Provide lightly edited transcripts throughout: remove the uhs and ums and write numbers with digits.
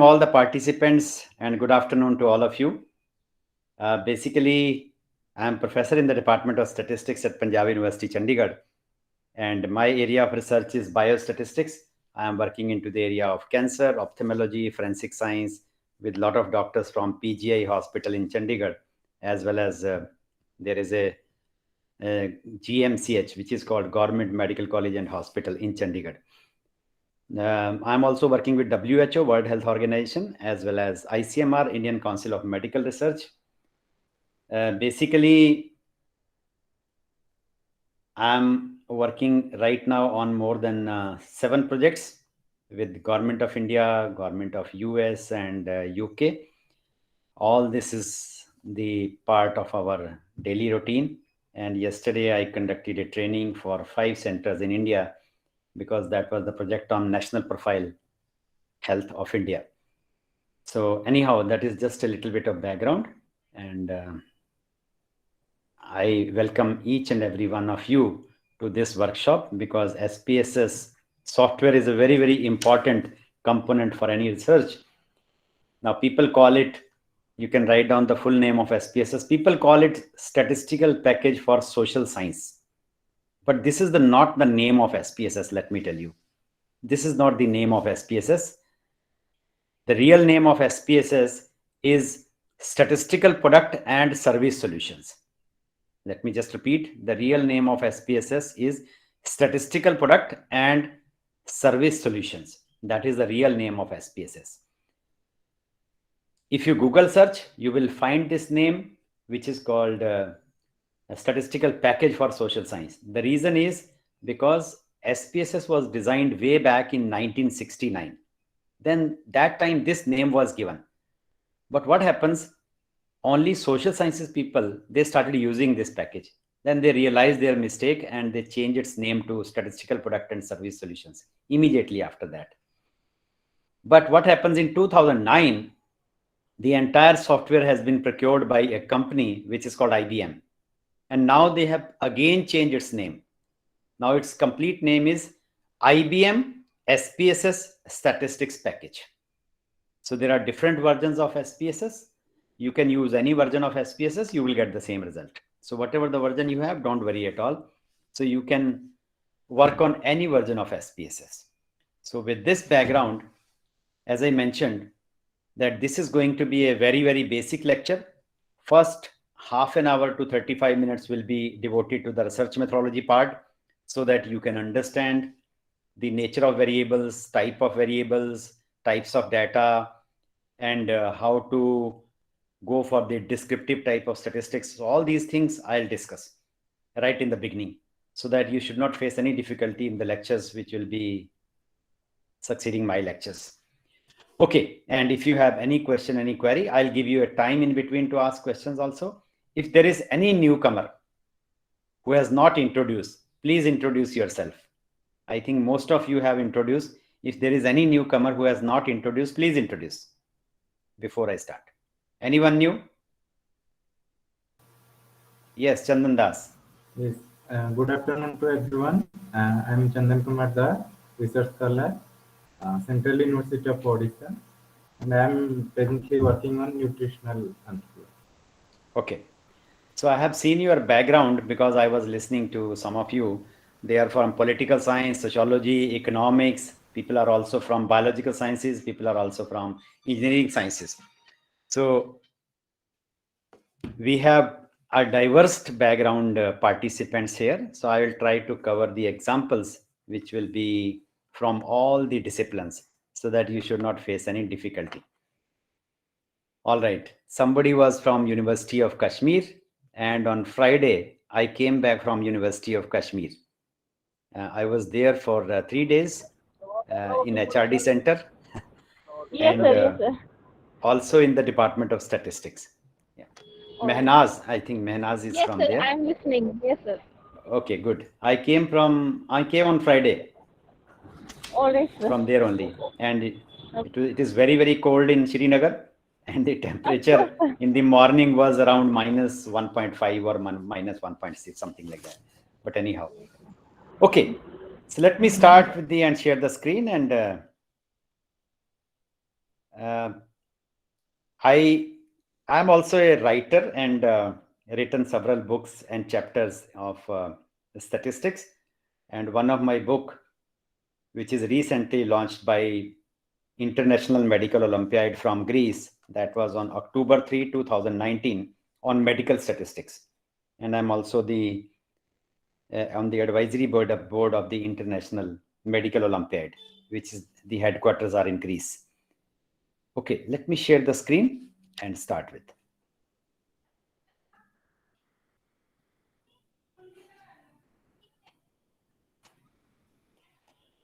All the participants, and good afternoon to all of you. Basically, I'm professor in the Department of Statistics at Punjab University, Chandigarh, and my area of research is biostatistics. I am working into the area of cancer, ophthalmology, forensic science, with a lot of doctors from PGI Hospital in Chandigarh, as well as there is a GMCH, which is called Government Medical College and Hospital in Chandigarh. I'm also working with WHO, World Health Organization, as well as ICMR, Indian Council of Medical Research. Basically, I'm working right now on more than 7 projects with Government of India, Government of US, and UK. All this is the part of our daily routine. And yesterday, I conducted a training for 5 centers in India because that was the project on National Profile Health of India. So anyhow, that is just a little bit of background, and I welcome each and every one of you to this workshop because SPSS software is a very, very important component for any research. Now, people call it, you can write down the full name of SPSS. People call it Statistical Package for Social Science. But this is not the name of SPSS, let me tell you. This is not the name of SPSS. The real name of SPSS is Statistical Product and Service Solutions. Let me just repeat. The real name of SPSS is Statistical Product and Service Solutions. That is the real name of SPSS. If you Google search, you will find this name, which is called a Statistical Package for Social Science. The reason is because SPSS was designed way back in 1969. Then that time this name was given. But what happens? Only social sciences people, they started using this package. Then they realized their mistake and they changed its name to Statistical Product and Service Solutions immediately after that. But what happens in 2009, the entire software has been procured by a company which is called IBM. And now they have again changed its name. Now its complete name is IBM SPSS Statistics Package. So there are different versions of SPSS. You can use any version of SPSS, you will get the same result. So whatever the version you have, don't worry at all. So you can work on any version of SPSS. So with this background, as I mentioned, that this is going to be a very, very basic lecture. First half an hour to 35 minutes will be devoted to the research methodology part so that you can understand the nature of variables, type of variables, types of data, and how to go for the descriptive type of statistics. So all these things I'll discuss right in the beginning so that you should not face any difficulty in the lectures which will be succeeding my lectures. Okay, and if you have any question, any query, I'll give you a time in between to ask questions also. If there is any newcomer who has not introduced, please introduce yourself. I think most of you have introduced. If there is any newcomer who has not introduced, please introduce before I start. Anyone new? Yes, Chandan Das. Yes. Good afternoon to everyone. I am Chandan Kumar Das, research scholar, Central University of Odisha, and I am presently working on nutritional control. Okay. So I have seen your background because I was listening to some of you. They are from political science, sociology, economics. People are also from biological sciences. People are also from engineering sciences. So we have a diverse background participants here. So I will try to cover the examples which will be from all the disciplines so that you should not face any difficulty. All right. Somebody was from University of Kashmir, and on Friday I came back from University of Kashmir. I was there for 3 days in HRD Center Yes, and sir. Yes, sir. also in the Department of Statistics. Yeah. Mehnaz, I think Mehnaz is Yes, from sir. there. I'm listening. Yes, sir. Okay, good. I came on Friday All right, sir. from there only, and Okay. it is very, very cold in Srinagar, and the Of course, temperature sir. in the morning was around minus 1.5 or minus 1.6, something like that. But anyhow, okay. So let me start with and share the screen and I'm also a writer and written several books and chapters of statistics. And one of my book, which is recently launched by International Medical Olympiad from Greece, that was on October 3, 2019, on medical statistics. And I'm also on the advisory board of the International Medical Olympiad, which is the headquarters are in Greece. Okay, let me share the screen and start with.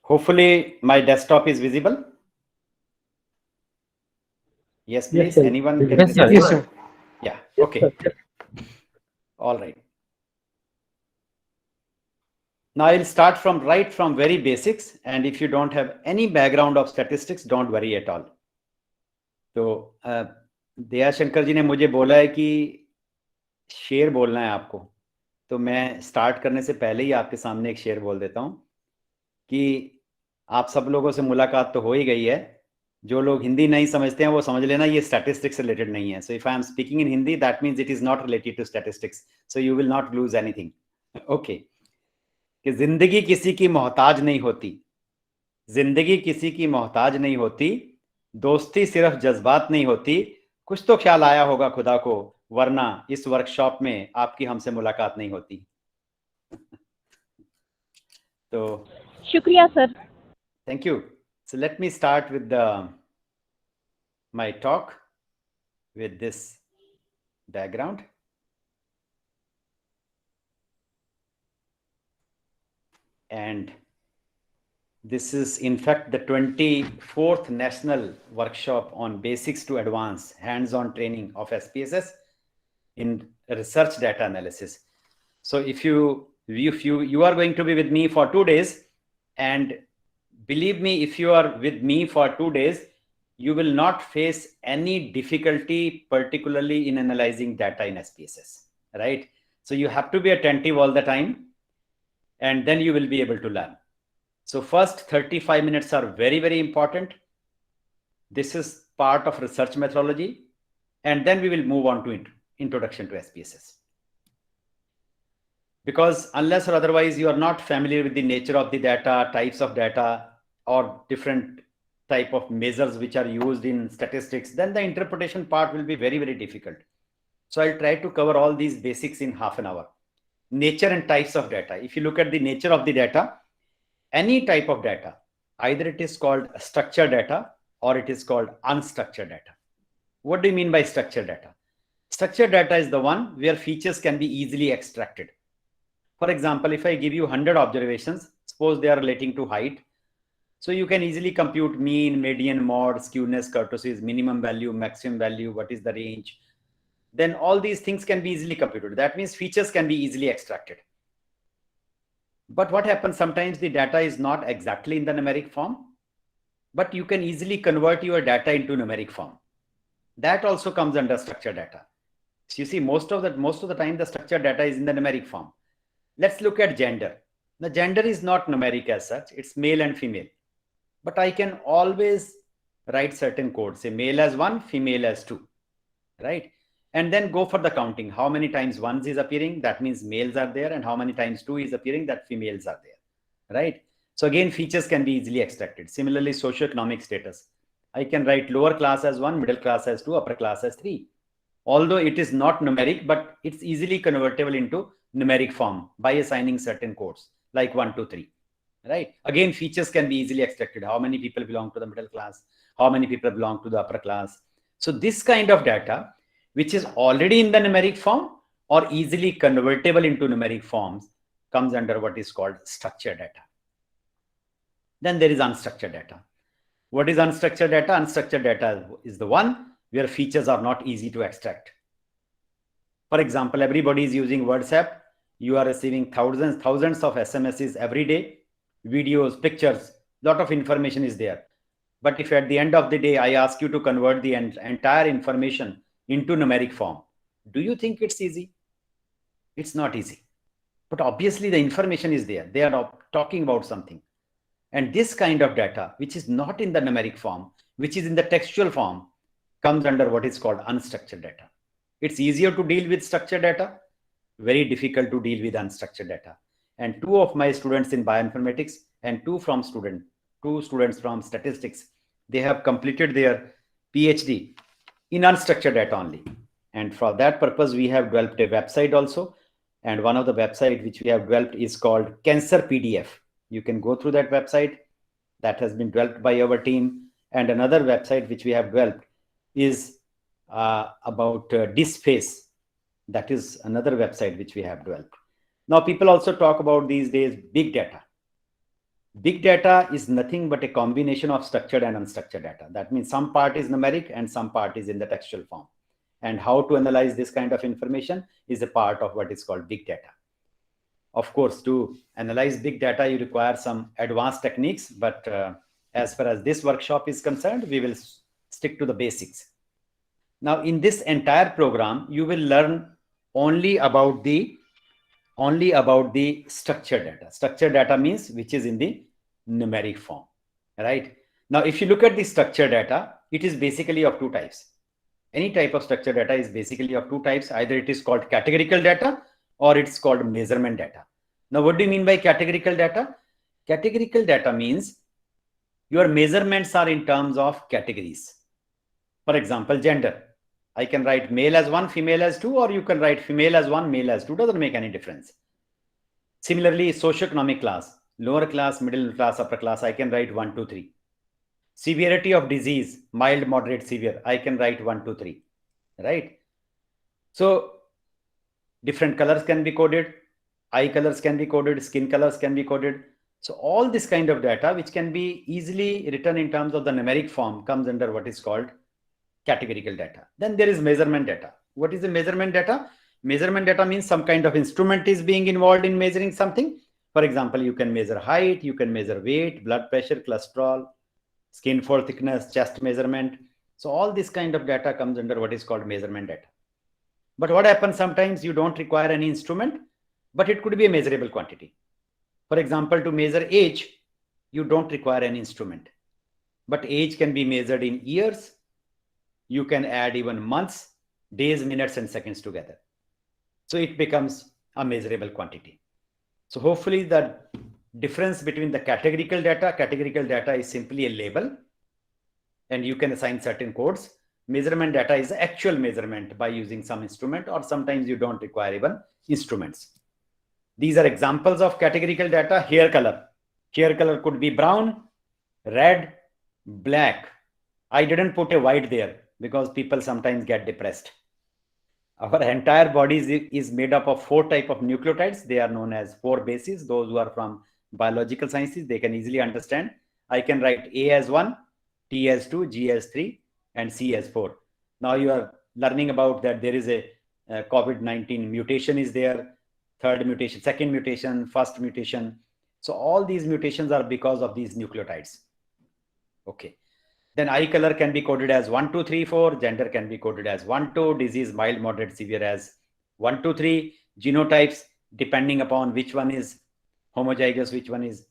Hopefully my desktop is visible. Yes, please. Yes, sir. Anyone can Yes, sir. see? Yes, sir. Yeah. Yes, Okay. sir. All right. Now I'll start from very basics. And if you don't have any background of statistics, don't worry at all. तो दया शंकर जी ने मुझे बोला है कि शेर बोलना है आपको, तो मैं स्टार्ट करने से पहले ही आपके सामने एक शेर बोल देता हूं कि आप सब लोगों से मुलाकात तो हो ही गई है. जो लोग हिंदी नहीं समझते हैं वो समझ लेना ये स्टैटिस्टिक्स से रिलेटेड नहीं है. So if I am speaking in Hindi that means it is not related to statistics, so you will not lose anything. Okay. कि जिंदगी किसी की मोहताज नहीं होती, जिंदगी किसी की मोहताज नहीं होती, दोस्ती सिर्फ जज्बात नहीं होती, कुछ तो ख्याल आया होगा खुदा को, वरना इस वर्कशॉप में आपकी हमसे मुलाकात नहीं होती. तो शुक्रिया sir. Thank you. So let me start with my talk with this background. And this is in fact the 24th National Workshop on Basics to Advanced Hands-on Training of SPSS in Research Data Analysis. So if you are going to be with me for 2 days, and believe me, if you are with me for 2 days, you will not face any difficulty, particularly in analyzing data in SPSS, right? So you have to be attentive all the time, and then you will be able to learn. So first 35 minutes are very, very important. This is part of research methodology, and then we will move on to introduction to SPSS. Because unless or otherwise you are not familiar with the nature of the data, types of data, or different type of measures which are used in statistics, then the interpretation part will be very, very difficult. So I'll try to cover all these basics in half an hour. Nature and types of data. If you look at the nature of the data, any type of data, either it is called structured data or it is called unstructured data. What do you mean by structured data? Structured data is the one where features can be easily extracted. For example, if I give you 100 observations, suppose they are relating to height, so you can easily compute mean, median, mode, skewness, kurtosis, minimum value, maximum value, what is the range. Then all these things can be easily computed. That means features can be easily extracted. But what happens sometimes the data is not exactly in the numeric form, but you can easily convert your data into numeric form. That also comes under structured data. So you see, most of the time the structured data is in the numeric form. Let's look at gender. The gender is not numeric as such, it's male and female. But I can always write certain codes, say male as 1, female as 2, right? And then go for the counting. How many times 1s is appearing? That means males are there. And how many times 2 is appearing? That females are there, right? So again, features can be easily extracted. Similarly, socioeconomic status. I can write lower class as 1, middle class as 2, upper class as 3. Although it is not numeric, but it's easily convertible into numeric form by assigning certain codes like 1, 2, 3, right? Again, features can be easily extracted. How many people belong to the middle class? How many people belong to the upper class? So this kind of data, which is already in the numeric form or easily convertible into numeric forms, comes under what is called structured data. Then there is unstructured data. What is unstructured data? Unstructured data is the one where features are not easy to extract. For example, everybody is using WhatsApp. You are receiving thousands of SMSs every day, videos, pictures, lot of information is there. But if at the end of the day, I ask you to convert the entire information into numeric form, do you think it's easy? It's not easy. But obviously the information is there. They are talking about something. And this kind of data, which is not in the numeric form, which is in the textual form, comes under what is called unstructured data. It's easier to deal with structured data, very difficult to deal with unstructured data. And two of my students in bioinformatics and two students from statistics, they have completed their PhD in unstructured data only. And for that purpose, we have developed a website also. And one of the websites which we have developed is called Cancer PDF. You can go through that website. That has been developed by our team. And another website which we have developed is about DISPACE. That is another website which we have developed. Now, people also talk about these days big data. Big data is nothing but a combination of structured and unstructured data. That means some part is numeric and some part is in the textual form. And how to analyze this kind of information is a part of what is called big data. Of course, to analyze big data, you require some advanced techniques. But as far as this workshop is concerned, we will stick to the basics. Now, in this entire program, you will learn only about the structured data. Structured data means which is in the numeric form, right? Now, if you look at the structured data, it is basically of two types. Any type of structured data is basically of two types. Either it is called categorical data or it's called measurement data. Now, what do you mean by categorical data? Categorical data means your measurements are in terms of categories. For example, gender. I can write male as 1, female as 2, or you can write female as 1, male as 2. Doesn't make any difference. Similarly, socioeconomic class, lower class, middle class, upper class, I can write 1, 2, 3. Severity of disease, mild, moderate, severe, I can write 1, 2, 3, right? So different colors can be coded, eye colors can be coded, skin colors can be coded. So all this kind of data, which can be easily written in terms of the numeric form, comes under what is called categorical data. Then there is measurement data. What is the measurement data? Measurement data means some kind of instrument is being involved in measuring something. For example, you can measure height, you can measure weight, blood pressure, cholesterol, skin fold thickness, chest measurement. So all this kind of data comes under what is called measurement data. But what happens sometimes you don't require any instrument, but it could be a measurable quantity. For example, to measure age, you don't require any instrument, but age can be measured in years. You can add even months, days, minutes, and seconds together. So it becomes a measurable quantity. So hopefully the difference between the categorical data is simply a label, and you can assign certain codes. Measurement data is actual measurement by using some instrument, or sometimes you don't require even instruments. These are examples of categorical data. Hair color. Hair color could be brown, red, black. I didn't put a white there because people sometimes get depressed. Our entire body is made up of 4 types of nucleotides. They are known as 4 bases. Those who are from biological sciences, they can easily understand. I can write A as 1, T as 2, G as 3, and C as 4. Now you are learning about that there is a COVID-19 mutation is there, third mutation, second mutation, first mutation. So all these mutations are because of these nucleotides. Okay. Then eye color can be coded as 1, 2, 3, 4. Gender can be coded as 1, 2. Disease, mild, moderate, severe as 1, 2, 3. Genotypes, depending upon which one is homozygous, which one is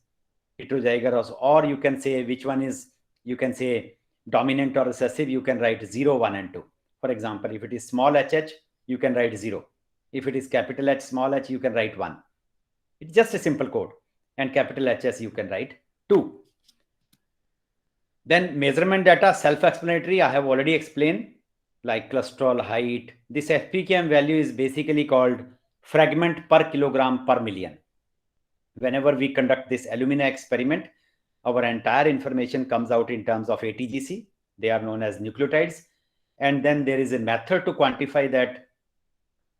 heterozygous, or you can say which one is, you can say dominant or recessive, you can write 0, 1, and 2. For example, if it is small hh, you can write 0. If it is capital H, small h, you can write 1. It's just a simple code. And capital HS, you can write 2. Then measurement data, self-explanatory, I have already explained, like cholesterol, height. This FPKM value is basically called fragment per kilogram per million. Whenever we conduct this Illumina experiment, our entire information comes out in terms of ATGC. They are known as nucleotides. And then there is a method to quantify that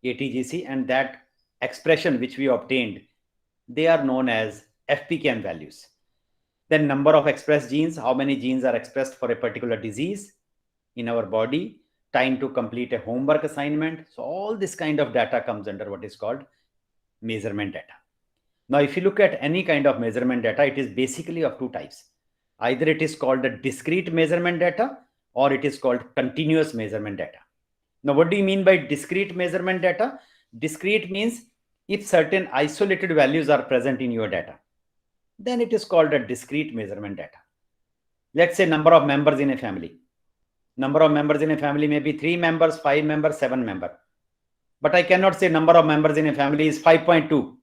ATGC, and that expression which we obtained, they are known as FPKM values. Then number of expressed genes, how many genes are expressed for a particular disease in our body, time to complete a homework assignment. So all this kind of data comes under what is called measurement data. Now, if you look at any kind of measurement data, it is basically of 2 types. Either it is called a discrete measurement data or it is called continuous measurement data. Now, what do you mean by discrete measurement data? Discrete means if certain isolated values are present in your data, then it is called a discrete measurement data. Let's say number of members in a family. Number of members in a family may be 3 members, 5 members, 7 members. But I cannot say number of members in a family is 5.2.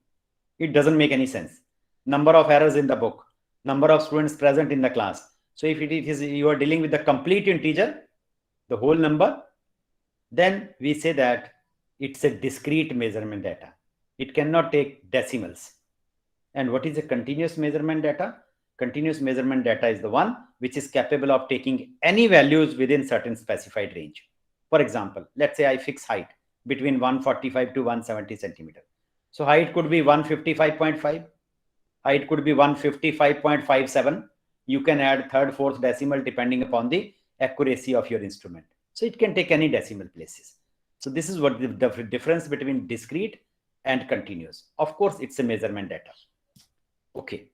It doesn't make any sense. Number of errors in the book, number of students present in the class. So if it is you are dealing with the complete integer, the whole number, then we say that it's a discrete measurement data. It cannot take decimals. And what is a continuous measurement data? Continuous measurement data is the one which is capable of taking any values within certain specified range. For example, let's say I fix height between 145 to 170 centimeter. So height could be 155.5. Height could be 155.57. You can add third, fourth decimal depending upon the accuracy of your instrument. So it can take any decimal places. So this is what the difference between discrete and continuous. Of course, it's a measurement data. Okay.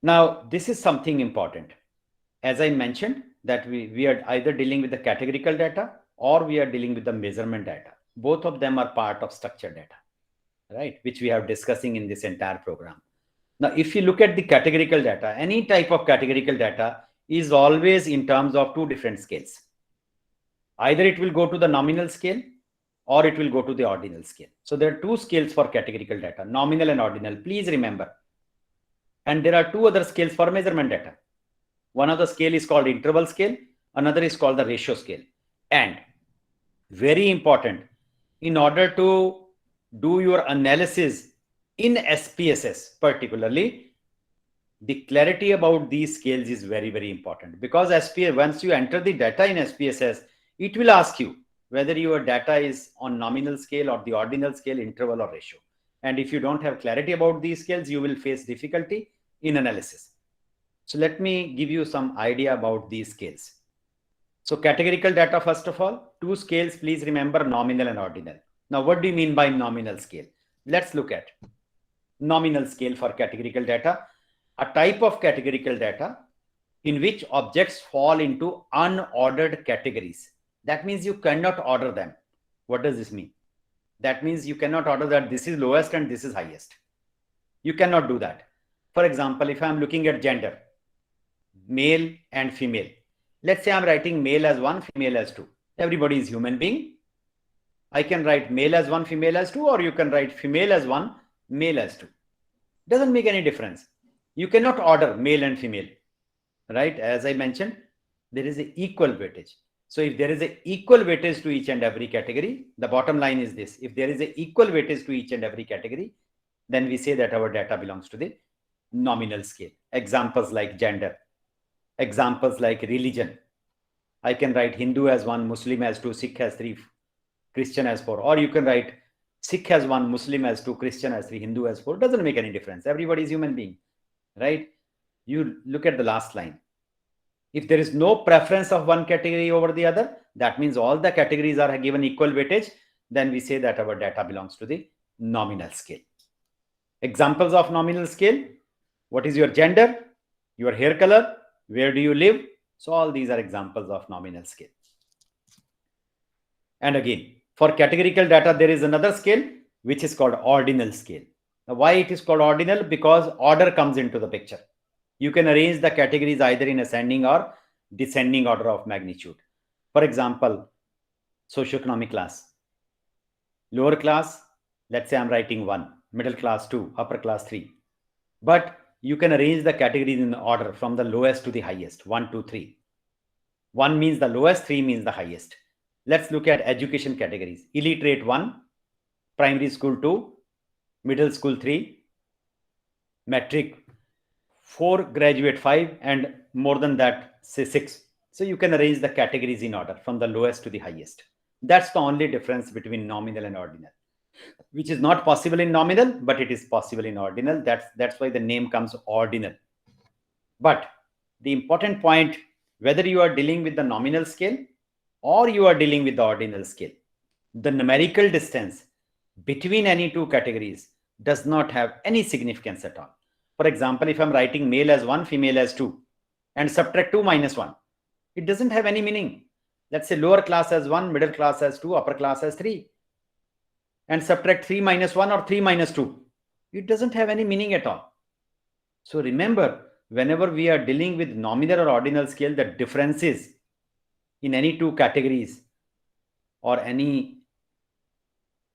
Now, this is something important. As I mentioned, that we are either dealing with the categorical data or we are dealing with the measurement data. Both of them are part of structured data, right? Which we are discussing in this entire program. Now, if you look at the categorical data, any type of categorical data is always in terms of two different scales. Either it will go to the nominal scale or it will go to the ordinal scale. So there are two scales for categorical data, nominal and ordinal. Please remember. And there are two other scales for measurement data. One of the scale is called interval scale. Another is called the ratio scale. And very important, in order to do your analysis in SPSS particularly, the clarity about these scales is very, very important, because once you enter the data in SPSS, it will ask you whether your data is on nominal scale or the ordinal scale, interval or ratio. And if you don't have clarity about these scales, you will face difficulty in analysis. So let me give you some idea about these scales. So categorical data, first of all, two scales, please remember, nominal and ordinal. Now, what do you mean by nominal scale? Let's look at nominal scale for categorical data, a type of categorical data in which objects fall into unordered categories. That means you cannot order them. What does this mean? That means you cannot order that this is lowest and this is highest. You cannot do that. For example, if I'm looking at gender, male and female, let's say I'm writing male as 1, female as 2. Everybody is human being. I can write male as 1, female as 2, or you can write female as 1, male as 2. Doesn't make any difference. You cannot order male and female, right? As I mentioned, there is an equal weightage. So if there is an equal weightage to each and every category, the bottom line is this: if there is an equal weightage to each and every category, then we say that our data belongs to the nominal scale. Examples like gender, examples like religion. I can write Hindu as 1, Muslim as 2, Sikh as 3, Christian as 4. Or you can write Sikh as 1, Muslim as 2, Christian as 3, Hindu as 4. Doesn't make any difference. Everybody is human being, right? You look at the last line. If there is no preference of one category over the other, that means all the categories are given equal weightage. Then we say that our data belongs to the nominal scale. Examples of nominal scale: what is your gender, your hair color, where do you live? So all these are examples of nominal scale. And again, for categorical data, there is another scale which is called ordinal scale. Now, why it is called ordinal? Because order comes into the picture. You can arrange the categories either in ascending or descending order of magnitude. For example, socioeconomic class. Lower class, let's say I'm writing 1, middle class 2, upper class 3. But you can arrange the categories in order from the lowest to the highest, 1, 2, 3. 1 means the lowest, 3 means the highest. Let's look at education categories. Illiterate 1, primary school 2, middle school 3, metric 4, graduate 5, and more than that, say 6. So you can arrange the categories in order from the lowest to the highest. That's the only difference between nominal and ordinal, which is not possible in nominal, but it is possible in ordinal. That's why the name comes ordinal. But the important point, whether you are dealing with the nominal scale or you are dealing with the ordinal scale, the numerical distance between any two categories does not have any significance at all. For example, if I'm writing male as 1, female as 2, and subtract 2 minus 1, it doesn't have any meaning. Let's say lower class as 1, middle class as 2, upper class as 3. And subtract 3 minus 1 or 3 minus 2. It doesn't have any meaning at all. So remember, whenever we are dealing with nominal or ordinal scale, the differences in any two categories or any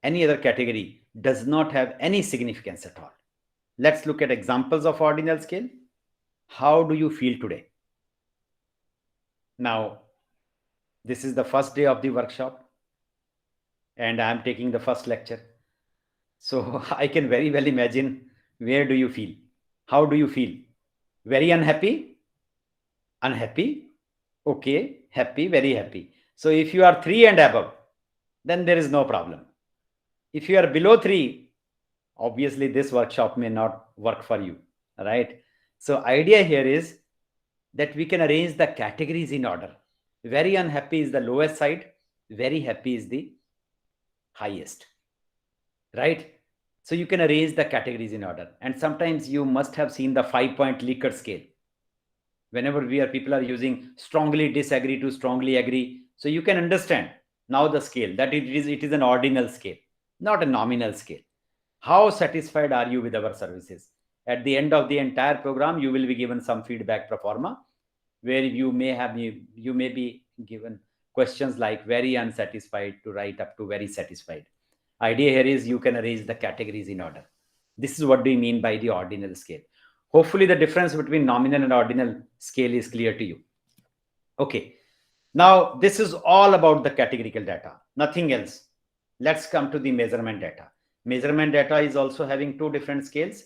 other category does not have any significance at all. Let's look at examples of ordinal scale. How do you feel today? Now, this is the first day of the workshop and I am taking the first lecture. So I can very well imagine, where do you feel? How do you feel? Very unhappy? Unhappy? Okay, happy, very happy. So if you are 3 and above, then there is no problem. If you are below 3, obviously this workshop may not work for you, right? So idea here is that we can arrange the categories in order. Very unhappy is the lowest side, very happy is the highest, right? So you can arrange the categories in order. And sometimes you must have seen the 5-point Likert scale. Whenever people are using strongly disagree to strongly agree. So you can understand now the scale, that it is an ordinal scale, not a nominal scale. How satisfied are you with our services? At the end of the entire program, you will be given some feedback pro forma, where you may be given questions like very unsatisfied to right up to very satisfied. Idea here is you can arrange the categories in order. This is what we mean by the ordinal scale. Hopefully the difference between nominal and ordinal scale is clear to you. Okay. Now this is all about the categorical data, nothing else. Let's come to the measurement data. Measurement data is also having 2 different scales,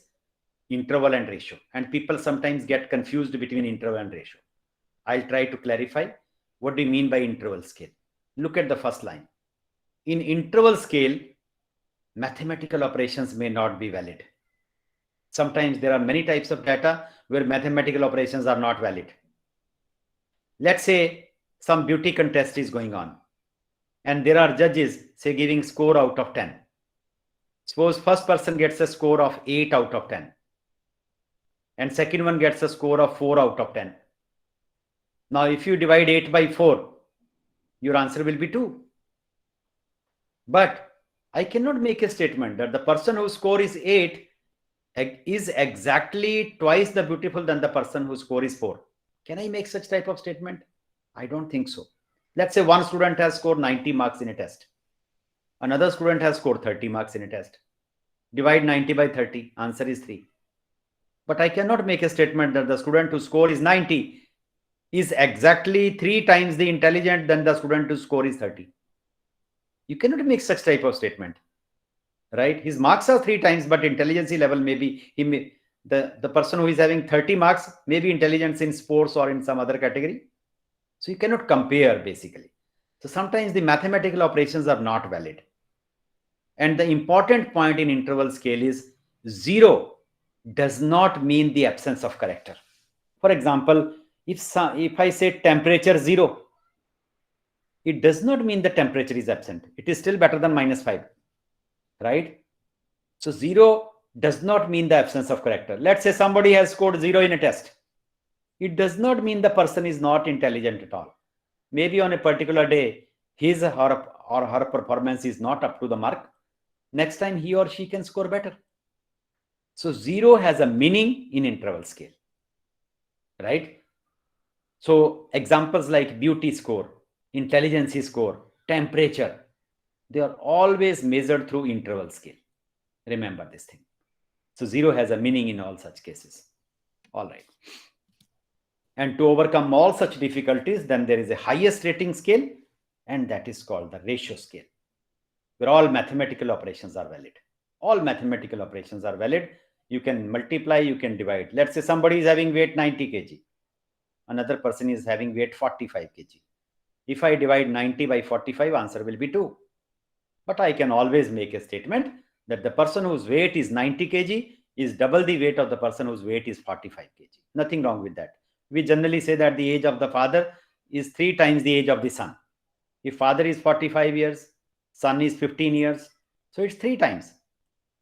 interval and ratio. And people sometimes get confused between interval and ratio. I'll try to clarify what do you mean by interval scale. Look at the first line. In interval scale, mathematical operations may not be valid. Sometimes there are many types of data where mathematical operations are not valid. Let's say some beauty contest is going on and there are judges, say, giving score out of 10. Suppose first person gets a score of 8 out of 10 and second one gets a score of 4 out of 10. Now, if you divide 8 by 4, your answer will be 2. But I cannot make a statement that the person whose score is 8 is exactly twice the beautiful than the person whose score is 4. Can I make such type of statement? I don't think so. Let's say one student has scored 90 marks in a test. Another student has scored 30 marks in a test. Divide 90 by 30, answer is 3. But I cannot make a statement that the student whose score is 90 is exactly 3 times the intelligent than the student whose score is 30. You cannot make such type of statement, right? His marks are 3 times, but intelligence level the person who is having 30 marks may be intelligence in sports or in some other category. So you cannot compare basically. So sometimes the mathematical operations are not valid. And the important point in interval scale is 0 does not mean the absence of character. For example, if I say temperature 0, it does not mean the temperature is absent. It is still better than -5, right? So 0 does not mean the absence of character. Let's say somebody has scored 0 in a test. It does not mean the person is not intelligent at all. Maybe on a particular day, his or her performance is not up to the mark. Next time he or she can score better. So 0 has a meaning in interval scale, right? So examples like beauty score, intelligence score, temperature, they are always measured through interval scale. Remember this thing. So 0 has a meaning in all such cases. All right. And to overcome all such difficulties, then there is a highest rating scale, and that is called the ratio scale, where all mathematical operations are valid. All mathematical operations are valid. You can multiply, you can divide. Let's say somebody is having weight 90 kg. Another person is having weight 45 kg. If I divide 90 by 45, answer will be 2. But I can always make a statement that the person whose weight is 90 kg is double the weight of the person whose weight is 45 kg. Nothing wrong with that. We generally say that the age of the father is 3 times the age of the son. If father is 45 years, son is 15 years, so it's 3 times,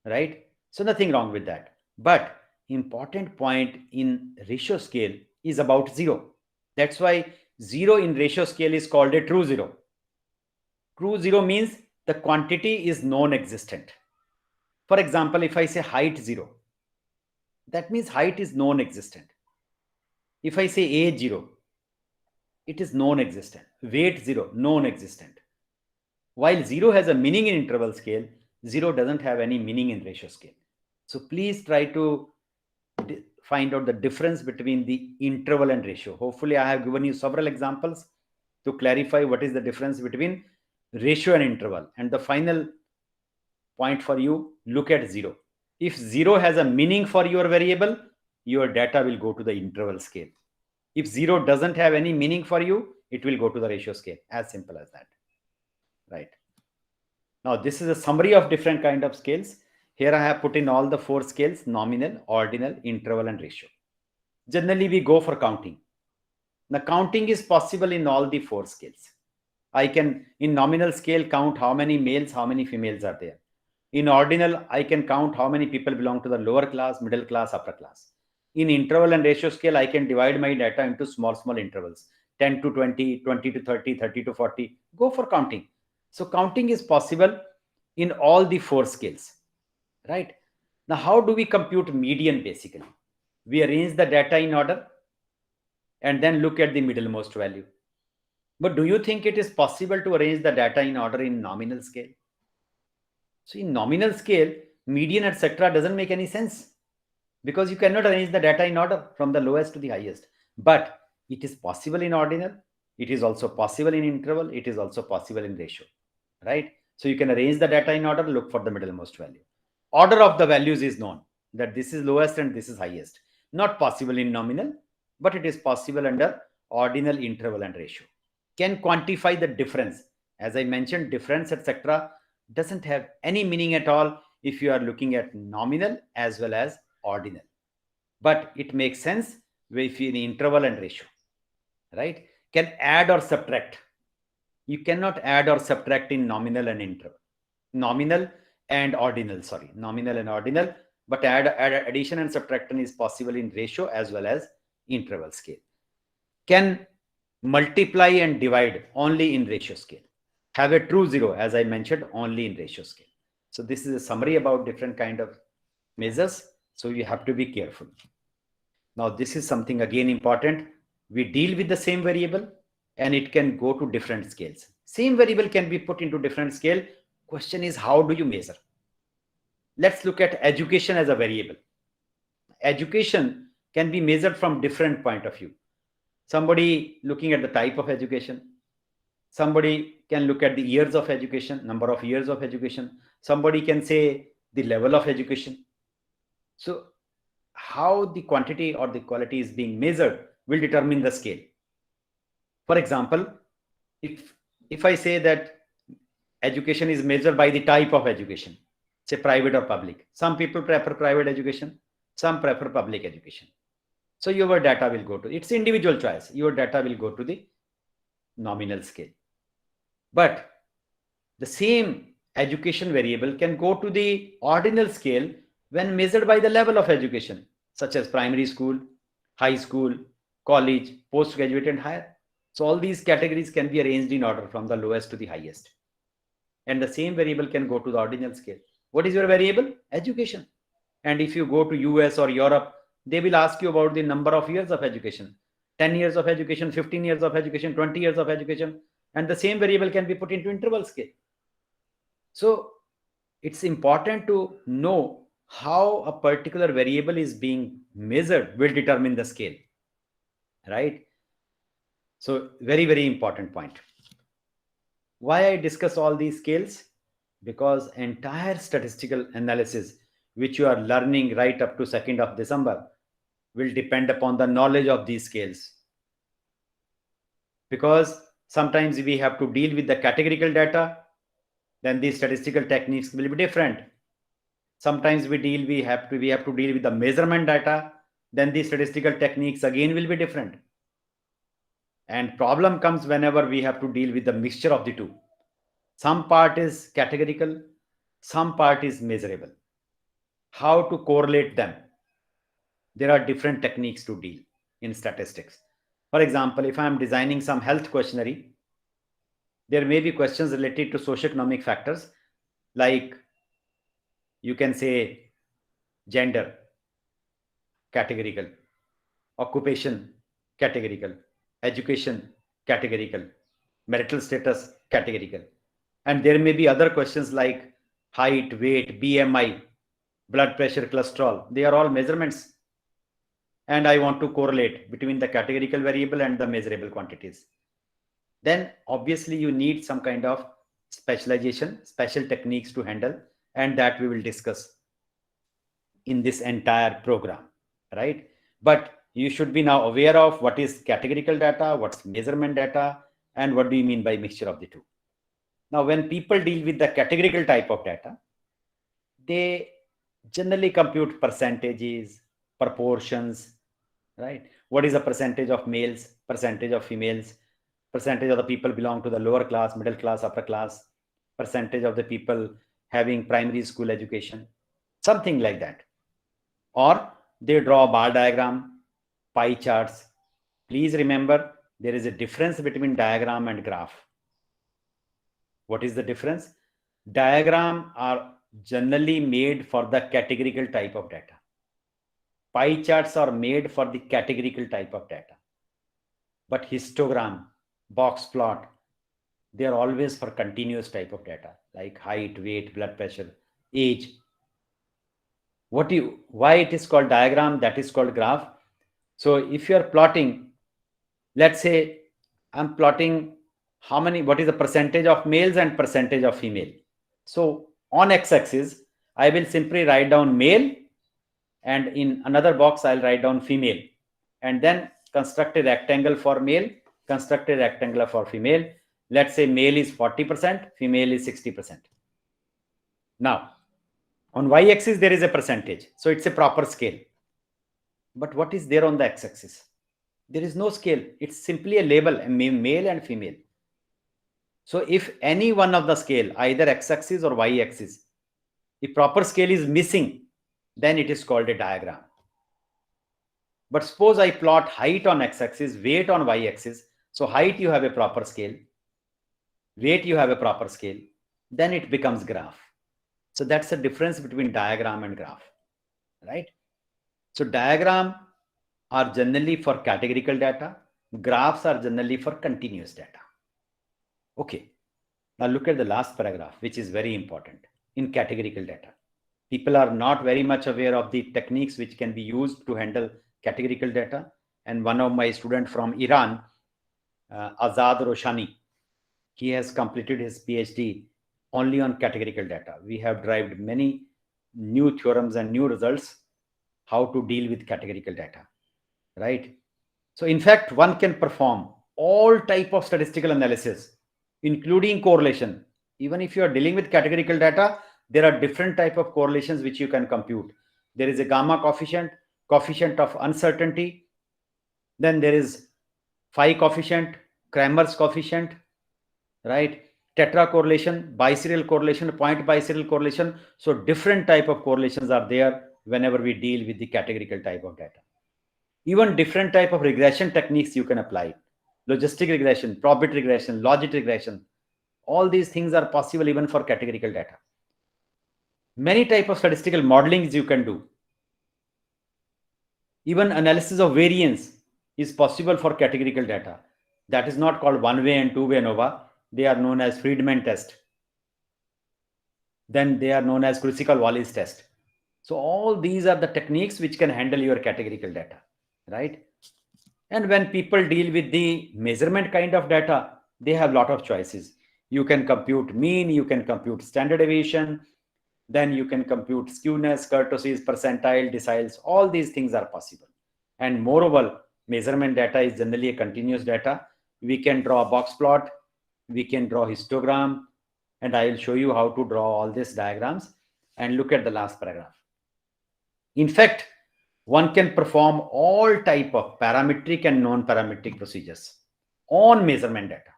right? So nothing wrong with that. But important point in ratio scale is about 0. That's why 0 in ratio scale is called a true 0. True 0 means the quantity is non-existent. For example, if I say height 0, that means height is non-existent. If I say age 0, it is non-existent. Weight 0, non-existent. While 0 has a meaning in interval scale, 0 doesn't have any meaning in ratio scale. So please try to find out the difference between the interval and ratio. Hopefully I have given you several examples to clarify what is the difference between ratio and interval. And the final point for you, look at 0. If 0 has a meaning for your variable, your data will go to the interval scale. If 0 doesn't have any meaning for you, it will go to the ratio scale. As simple as that. Right. Now, this is a summary of different kind of scales. Here I have put in all the 4 scales: nominal, ordinal, interval, and ratio. Generally, we go for counting. The counting is possible in all the 4 scales. I can, in nominal scale, count how many males, how many females are there. In ordinal, I can count how many people belong to the lower class, middle class, upper class. In interval and ratio scale, I can divide my data into small intervals, 10 to 20, 20 to 30, 30 to 40. Go for counting. So counting is possible in all the 4 scales, right? Now, how do we compute median basically? We arrange the data in order and then look at the middlemost value. But do you think it is possible to arrange the data in order in nominal scale? So in nominal scale, median, etc. doesn't make any sense because you cannot arrange the data in order from the lowest to the highest. But it is possible in ordinal. It is also possible in interval. It is also possible in ratio, right? So you can arrange the data in order, look for the middlemost value. Order of the values is known, that this is lowest and this is highest. Not possible in nominal, but it is possible under ordinal, interval, and ratio. Can quantify the difference. As I mentioned, difference, etc. doesn't have any meaning at all if you are looking at nominal as well as ordinal. But it makes sense if you in interval and ratio, right? Can add or subtract. You cannot add or subtract in nominal and interval. Nominal and ordinal, but addition and subtraction is possible in ratio as well as interval scale. Can multiply and divide only in ratio scale. Have a true 0, as I mentioned, only in ratio scale. So this is a summary about different kind of measures. So you have to be careful. Now, this is something again important. We deal with the same variable and it can go to different scales. Same variable can be put into different scale. Question is, how do you measure? Let's look at education as a variable. Education can be measured from different point of view. Somebody looking at the type of education. Somebody can look at the years of education, number of years of education. Somebody can say the level of education. So how the quantity or the quality is being measured will determine the scale. For example, if I say that education is measured by the type of education, say private or public. Some people prefer private education, some prefer public education. So your data will go to, it's individual choice. Your data will go to the nominal scale. But the same education variable can go to the ordinal scale when measured by the level of education, such as primary school, high school, college, postgraduate, and higher. So all these categories can be arranged in order from the lowest to the highest. And the same variable can go to the ordinal scale. What is your variable? Education. And if you go to US or Europe, they will ask you about the number of years of education. 10 years of education, 15 years of education, 20 years of education. And the same variable can be put into interval scale. So it's important to know how a particular variable is being measured will determine the scale, right? So very, very important point. Why I discuss all these scales? Because entire statistical analysis, which you are learning right up to 2nd of December, will depend upon the knowledge of these scales. Because sometimes we have to deal with the categorical data, then the statistical techniques will be different. Sometimes we have to deal with the measurement data, then the statistical techniques again will be different. And problem comes whenever we have to deal with the mixture of the two. Some part is categorical, some part is measurable. How to correlate them? There are different techniques to deal in statistics. For example, if I am designing some health questionnaire, there may be questions related to socioeconomic factors, like you can say gender, categorical, occupation, categorical, education, categorical, marital status, categorical. And there may be other questions like height, weight, BMI, blood pressure, cholesterol. They are all measurements. And I want to correlate between the categorical variable and the measurable quantities. Then obviously you need some kind of specialization, special techniques to handle, and that we will discuss in this entire program, right? But you should be now aware of what is categorical data, what's measurement data, and what do you mean by mixture of the two. Now, when people deal with the categorical type of data, they generally compute percentages, proportions, right? What is the percentage of males, percentage of females, percentage of the people belong to the lower class, middle class, upper class, percentage of the people having primary school education, something like that. Or they draw a bar diagram, pie charts. Please remember, there is a difference between diagram and graph. What is the difference? Diagram are generally made for the categorical type of data. Pie charts are made for the categorical type of data. But histogram, box plot, they are always for continuous type of data, like height, weight, blood pressure, age. Why it is called diagram, that is called graph. So if you are plotting, let's say I'm plotting what is the percentage of males and percentage of female. So on x-axis, I will simply write down male, and in another box, I'll write down female, and then construct a rectangle for male, construct a rectangle for female. Let's say male is 40%, female is 60%. Now, on y-axis, there is a percentage. So it's a proper scale. But what is there on the x-axis? There is no scale. It's simply a label, male and female. So if any one of the scale, either x-axis or y-axis, if proper scale is missing, then it is called a diagram. But suppose I plot height on x-axis, weight on y-axis. So height, you have a proper scale. Weight, you have a proper scale. Then it becomes graph. So that's the difference between diagram and graph, right? So diagram are generally for categorical data. Graphs are generally for continuous data. Okay. Now look at the last paragraph, which is very important in categorical data. People are not very much aware of the techniques which can be used to handle categorical data. And one of my students from Iran, Azad Roshani, he has completed his PhD only on categorical data. We have derived many new theorems and new results how to deal with categorical data, right? So in fact, one can perform all type of statistical analysis, including correlation. Even if you are dealing with categorical data, there are different type of correlations which you can compute. There is a gamma coefficient, coefficient of uncertainty. Then there is phi coefficient, Kramer's coefficient, right? Tetra correlation, biserial correlation, point biserial correlation. So different type of correlations are there whenever we deal with the categorical type of data. Even different type of regression techniques you can apply. Logistic regression, probability regression, logic regression. All these things are possible even for categorical data. Many type of statistical modelings you can do. Even analysis of variance is possible for categorical data. That is not called one-way and two-way ANOVA. They are known as Friedman test. Then they are known as Kruskal-Wallis test. So all these are the techniques which can handle your categorical data, right? And when people deal with the measurement kind of data, they have a lot of choices. You can compute mean, you can compute standard deviation, then you can compute skewness, kurtosis, percentile, deciles. All these things are possible. And moreover, measurement data is generally a continuous data. We can draw a box plot, we can draw histogram, and I will show you how to draw all these diagrams. And look at the last paragraph. In fact, one can perform all type of parametric and non-parametric procedures on measurement data,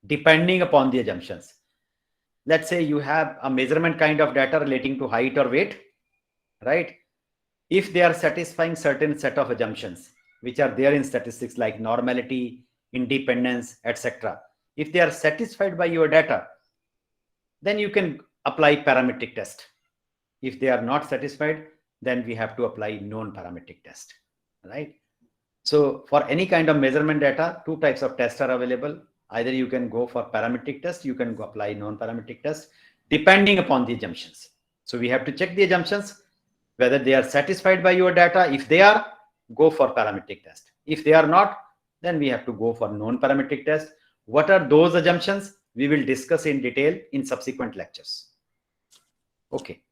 depending upon the assumptions. Let's say you have a measurement kind of data relating to height or weight, right? If they are satisfying certain set of assumptions, which are there in statistics like normality, independence, etc. If they are satisfied by your data, then you can apply parametric test. If they are not satisfied, then we have to apply non-parametric test, right? So for any kind of measurement data, two types of tests are available. Either you can go for parametric test, you can go apply non-parametric test, depending upon the assumptions. So we have to check the assumptions, whether they are satisfied by your data. If they are, go for parametric test. If they are not, then we have to go for non-parametric test. What are those assumptions? We will discuss in detail in subsequent lectures. Okay.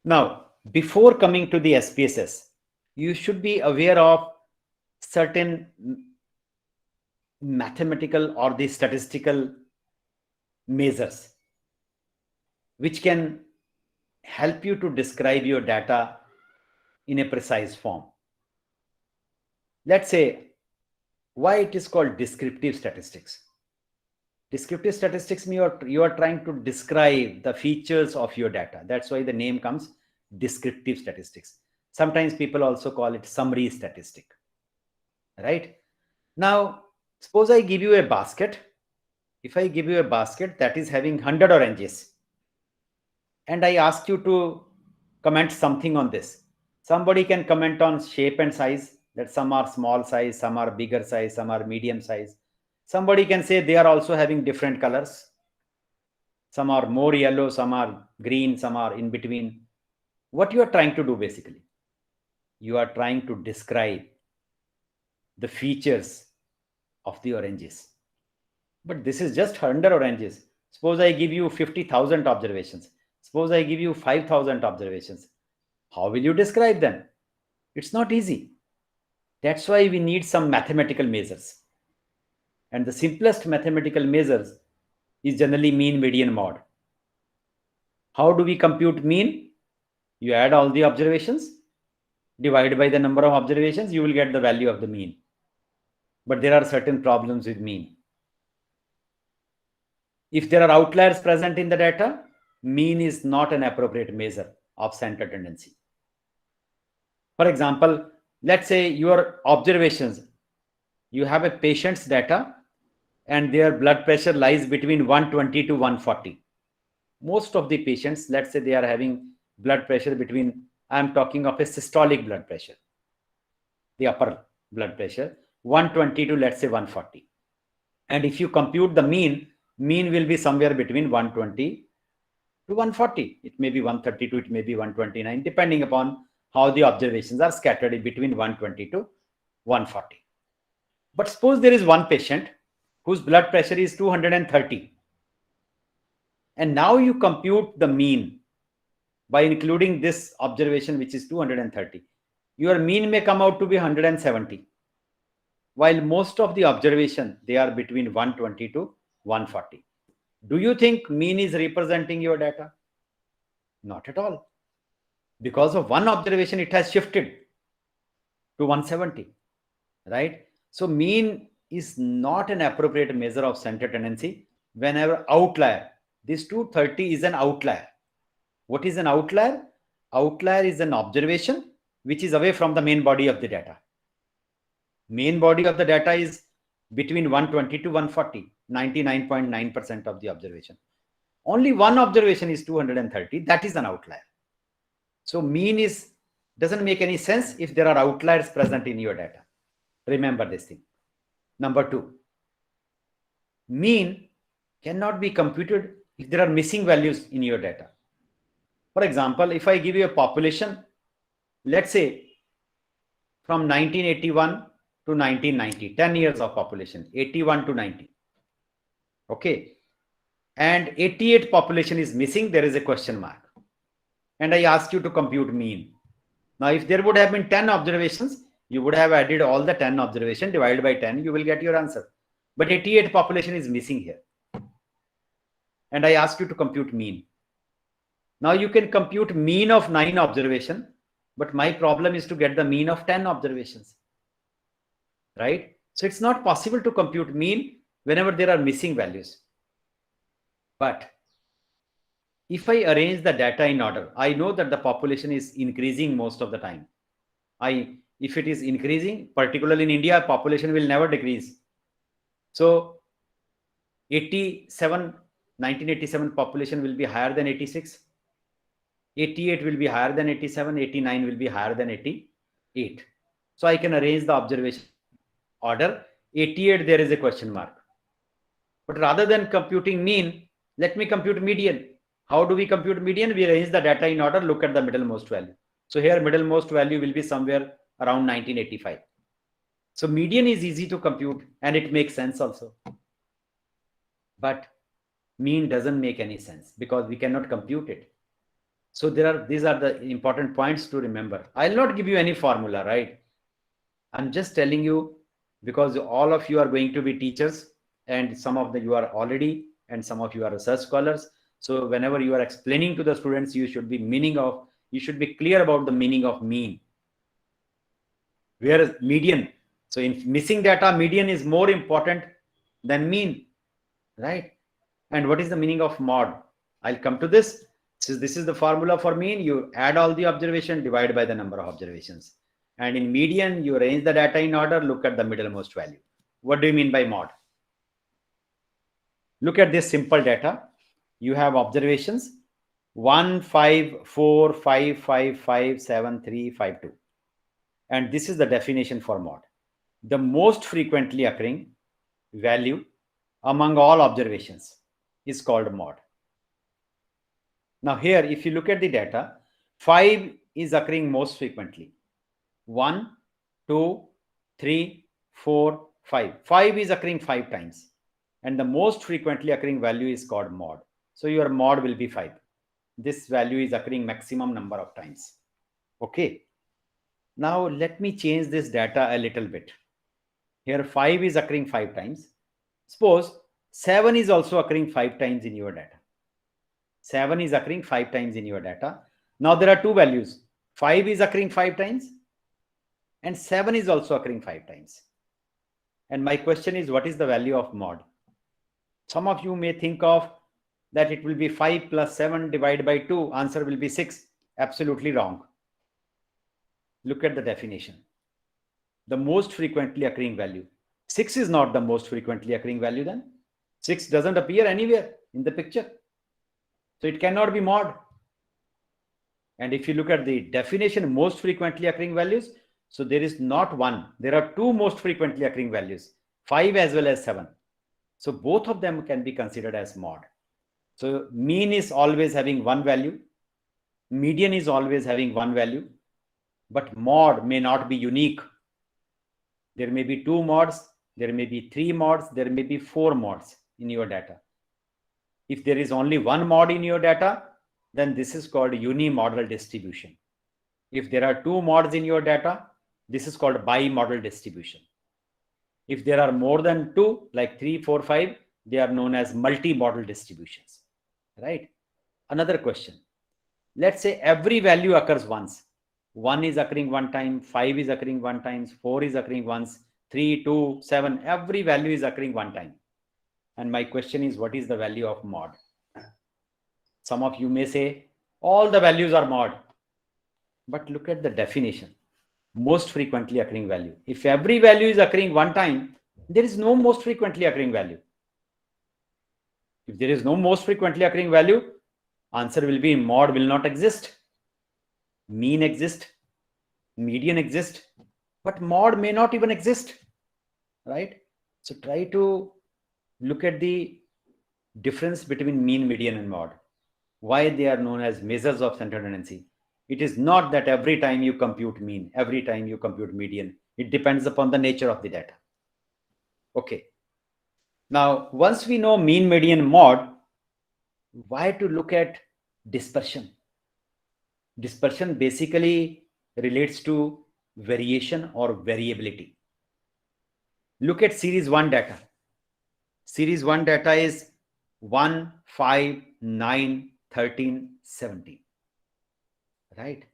Now, before coming to the SPSS, you should be aware of certain mathematical or the statistical measures which can help you to describe your data in a precise form. Let's say why it is called descriptive statistics. Descriptive statistics means you are trying to describe the features of your data. That's why the name comes descriptive statistics. Sometimes people also call it summary statistic. Right? Now, suppose I give you a basket. If I give you a basket that is having 100 oranges, and I ask you to comment something on this. Somebody can comment on shape and size, that some are small size, some are bigger size, some are medium size. Somebody can say they are also having different colors. Some are more yellow, some are green, some are in between. What you are trying to do basically? You are trying to describe the features of the oranges. But this is just 100 oranges. Suppose I give you 50,000 observations. Suppose I give you 5,000 observations. How will you describe them? It's not easy. That's why we need some mathematical measures. And the simplest mathematical measures is generally mean, median, mode. How do we compute mean? You add all the observations, divide by the number of observations, you will get the value of the mean. But there are certain problems with mean. If there are outliers present in the data, mean is not an appropriate measure of center tendency. For example, let's say your observations, you have a patient's data and their blood pressure lies between 120 to 140. Most of the patients, let's say they are having blood pressure between, I'm talking of a systolic blood pressure, the upper blood pressure, 120 to let's say 140. And if you compute the mean will be somewhere between 120 to 140. It may be 132, it may be 129, depending upon how the observations are scattered in between 120 to 140. But suppose there is one patient whose blood pressure is 230. And now you compute the mean by including this observation, which is 230. Your mean may come out to be 170. While most of the observation, they are between 120 to 140. Do you think mean is representing your data? Not at all. Because of one observation, it has shifted to 170, right? So mean is not an appropriate measure of center tendency whenever outlier. This 230 is an outlier. What is an outlier? Outlier is an observation which is away from the main body of the data. Main body of the data is between 120 to 140, 99.9% of the observation. Only one observation is 230. That is an outlier. So mean doesn't make any sense if there are outliers present in your data. Remember this thing. Number two, mean cannot be computed if there are missing values in your data. For example, if I give you a population, let's say from 1981 to 1990, 10 years of population, 81 to 90. Okay. And 88 population is missing, there is a question mark. And I ask you to compute mean. Now, if there would have been 10 observations, you would have added all the 10 observations, divided by 10, you will get your answer. But 88 population is missing here. And I ask you to compute mean. Now you can compute mean of 9 observation, but my problem is to get the mean of 10 observations, right? So it's not possible to compute mean whenever there are missing values. But if I arrange the data in order, I know that the population is increasing most of the time. If it is increasing, particularly in India, population will never decrease. So 1987 population will be higher than 86. 88 will be higher than 87. 89 will be higher than 88. So I can arrange the observation order. 88, there is a question mark. But rather than computing mean, let me compute median. How do we compute median? We arrange the data in order, look at the middlemost value. So here middlemost value will be somewhere around 1985. So median is easy to compute and it makes sense also. But mean doesn't make any sense because we cannot compute it. So these are the important points to remember. I'll not give you any formula, right? I'm just telling you because all of you are going to be teachers and some of you are already and some of you are research scholars. So whenever you are explaining to the students, you should be clear about the meaning of mean. Whereas median, so in missing data, median is more important than mean, right? And what is the meaning of mod? I'll come to this. So this is the formula for mean. You add all the observation, divide by the number of observations. And in median, you arrange the data in order, look at the middlemost value. What do you mean by mod? Look at this simple data. You have observations 1, 5, 4, 5, 5, 5, 7, 3, 5, 2. And this is the definition for mod. The most frequently occurring value among all observations is called mod. Now here, if you look at the data, 5 is occurring most frequently. 1, 2, 3, 4, 5. 5 is occurring 5 times. And the most frequently occurring value is called mod. So your mod will be 5. This value is occurring maximum number of times. Okay. Now let me change this data a little bit. Here 5 is occurring 5 times. Suppose 7 is also occurring 5 times in your data. 7 is occurring 5 times in your data. Now there are two values. 5 is occurring 5 times and 7 is also occurring 5 times. And my question is, what is the value of mod? Some of you may think of that it will be 5 plus 7 divided by 2. Answer will be 6. Absolutely wrong. Look at the definition. The most frequently occurring value. 6 is not the most frequently occurring value then. 6 doesn't appear anywhere in the picture. So it cannot be mod. And if you look at the definition, most frequently occurring values, so there is not one. There are two most frequently occurring values, 5 as well as 7. So both of them can be considered as mod. So mean is always having one value. Median is always having one value. But mod may not be unique. There may be 2 mods. There may be 3 mods. There may be 4 mods in your data. If there is only one mod in your data, then this is called unimodal distribution. If there are 2 mods in your data, this is called bimodal distribution. If there are more than 2, like 3, 4, 5, they are known as multimodal distributions, right? Another question. Let's say every value occurs once. 1 is occurring one time, 5 is occurring one time, 4 is occurring once, 3, 2, 7, every value is occurring one time. And my question is, what is the value of mod? Some of you may say, all the values are mod. But look at the definition. Most frequently occurring value. If every value is occurring one time, there is no most frequently occurring value. If there is no most frequently occurring value, answer will be mod will not exist. Mean exist, median exist, but mod may not even exist, right? So try to look at the difference between mean, median, and mod. Why they are known as measures of central tendency. It is not that every time you compute mean, every time you compute median. It depends upon the nature of the data. Okay. Now, once we know mean, median, mod, why to look at dispersion? Dispersion basically relates to variation or variability. Look at series 1 data. Series 1 data is 1, 5, 9, 13, 17. Right?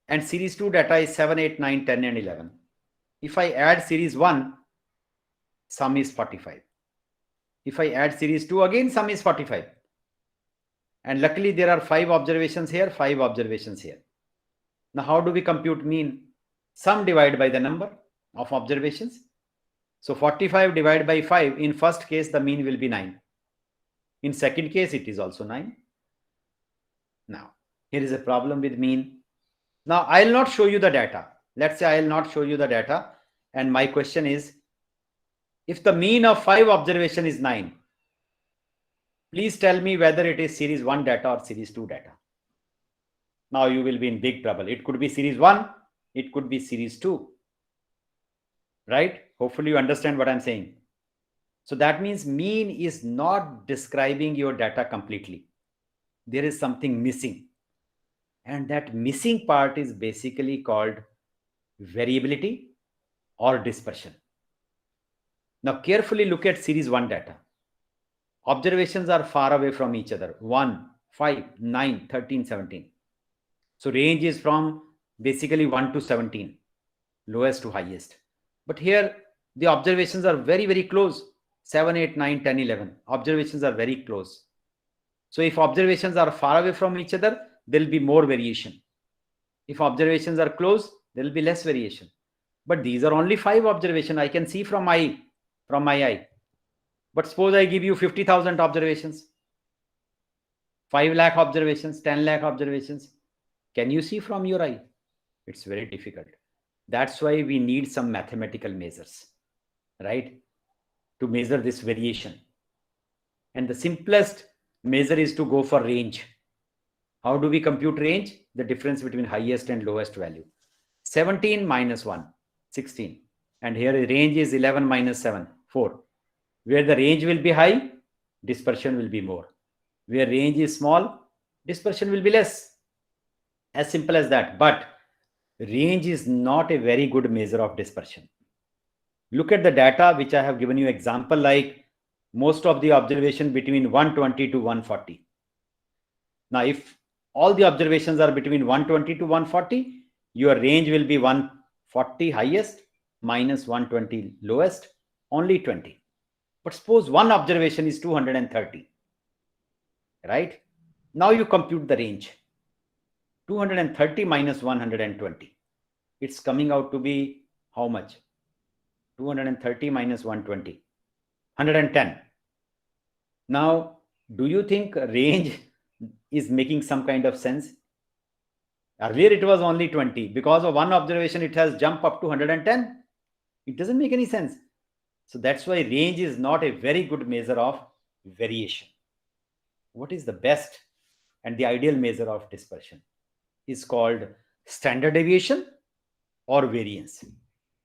And series 2 data is 7, 8, 9, 10, and 11. If I add series 1, sum is 45. If I add series 2, again sum is 45. And luckily there are 5 observations here, 5 observations here. Now how do we compute mean? Sum divided by the number of observations. So 45 divided by 5, in first case the mean will be 9. In second case it is also 9. Now here is a problem with mean. Now I'll not show you the data. Let's say I will not show you the data. And my question is, if the mean of 5 observation is 9, please tell me whether it is series 1 data or series 2 data. Now you will be in big trouble. It could be series 1, it could be series 2. Right? Hopefully you understand what I'm saying. So that means mean is not describing your data completely. There is something missing. And that missing part is basically called variability or dispersion. Now carefully look at series 1 data. Observations are far away from each other. 1, 5, 9, 13, 17. So range is from basically 1 to 17, lowest to highest. But here the observations are very, very close. 7, 8, 9, 10, 11. Observations are very close. So if observations are far away from each other, there will be more variation. If observations are close, there will be less variation. But these are only 5 observations I can see from my eye. But suppose I give you 50,000 observations, 5 lakh observations, 10 lakh observations. Can you see from your eye? It's very difficult. That's why we need some mathematical measures, right? To measure this variation. And the simplest measure is to go for range. How do we compute range? The difference between highest and lowest value. 17 minus 1, 16. And here the range is 11 minus 7, 4. Where the range will be high, dispersion will be more. Where range is small, dispersion will be less. As simple as that. But range is not a very good measure of dispersion. Look at the data which I have given you example, like most of the observation between 120 to 140. Now, if all the observations are between 120 to 140, your range will be 140 highest minus 120 lowest, only 20. But suppose one observation is 230, right? Now you compute the range. 230 minus 120. It's coming out to be how much? 230 minus 120. 110. Now, do you think range is making some kind of sense? Earlier it was only 20. Because of one observation, it has jumped up to 110. It doesn't make any sense. So that's why range is not a very good measure of variation. What is the best and the ideal measure of dispersion? Is called standard deviation or variance.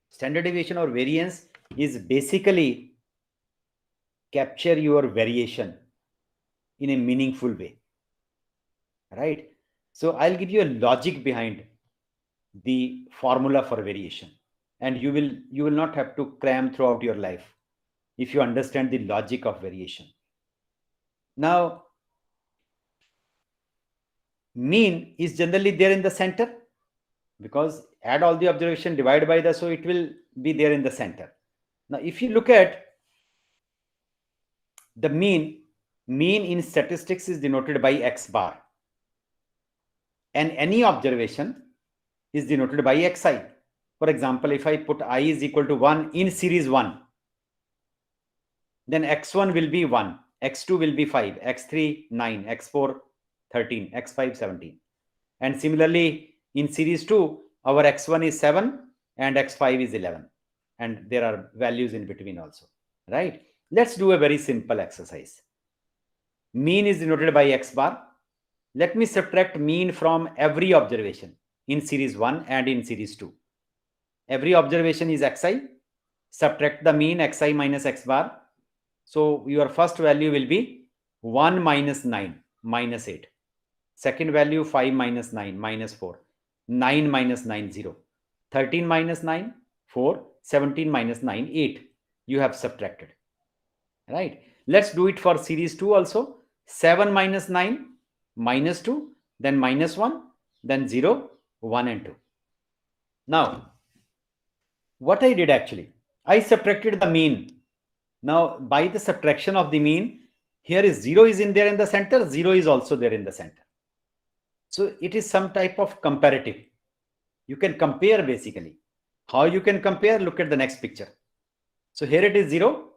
Standard deviation or variance is basically capture your variation in a meaningful way, right? So I'll give you a logic behind the formula for variation, and you will not have to cram throughout your life if you understand the logic of variation. Now, mean is generally there in the center, because add all the observation, divide by the, so it will be there in the center. Now, if you look at the mean in statistics is denoted by x bar, and any observation is denoted by xi. For example, if I put I is equal to 1 in series 1, then x1 will be 1, x2 will be 5, x3 9, x4 13, x5 17. And similarly, in series 2, our x1 is 7 and x5 is 11. And there are values in between also, right? Let's do a very simple exercise. Mean is denoted by x bar. Let me subtract mean from every observation in series 1 and in series 2. Every observation is xi. Subtract the mean xi minus x bar. So your first value will be 1 minus 9 minus 8. Second value 5 minus 9 minus 4. 9 minus 9 0. 13 minus 9 4. 17 minus 9 8. You have subtracted. Right? Let's do it for series 2 also. 7 minus 9 minus 2, then minus 1, then 0, 1 and 2. Now, what I did actually, I subtracted the mean. Now, by the subtraction of the mean, here is 0 is in there in the center, 0 is also there in the center. So it is some type of comparative. You can compare basically. How you can compare? Look at the next picture. So here it is 0.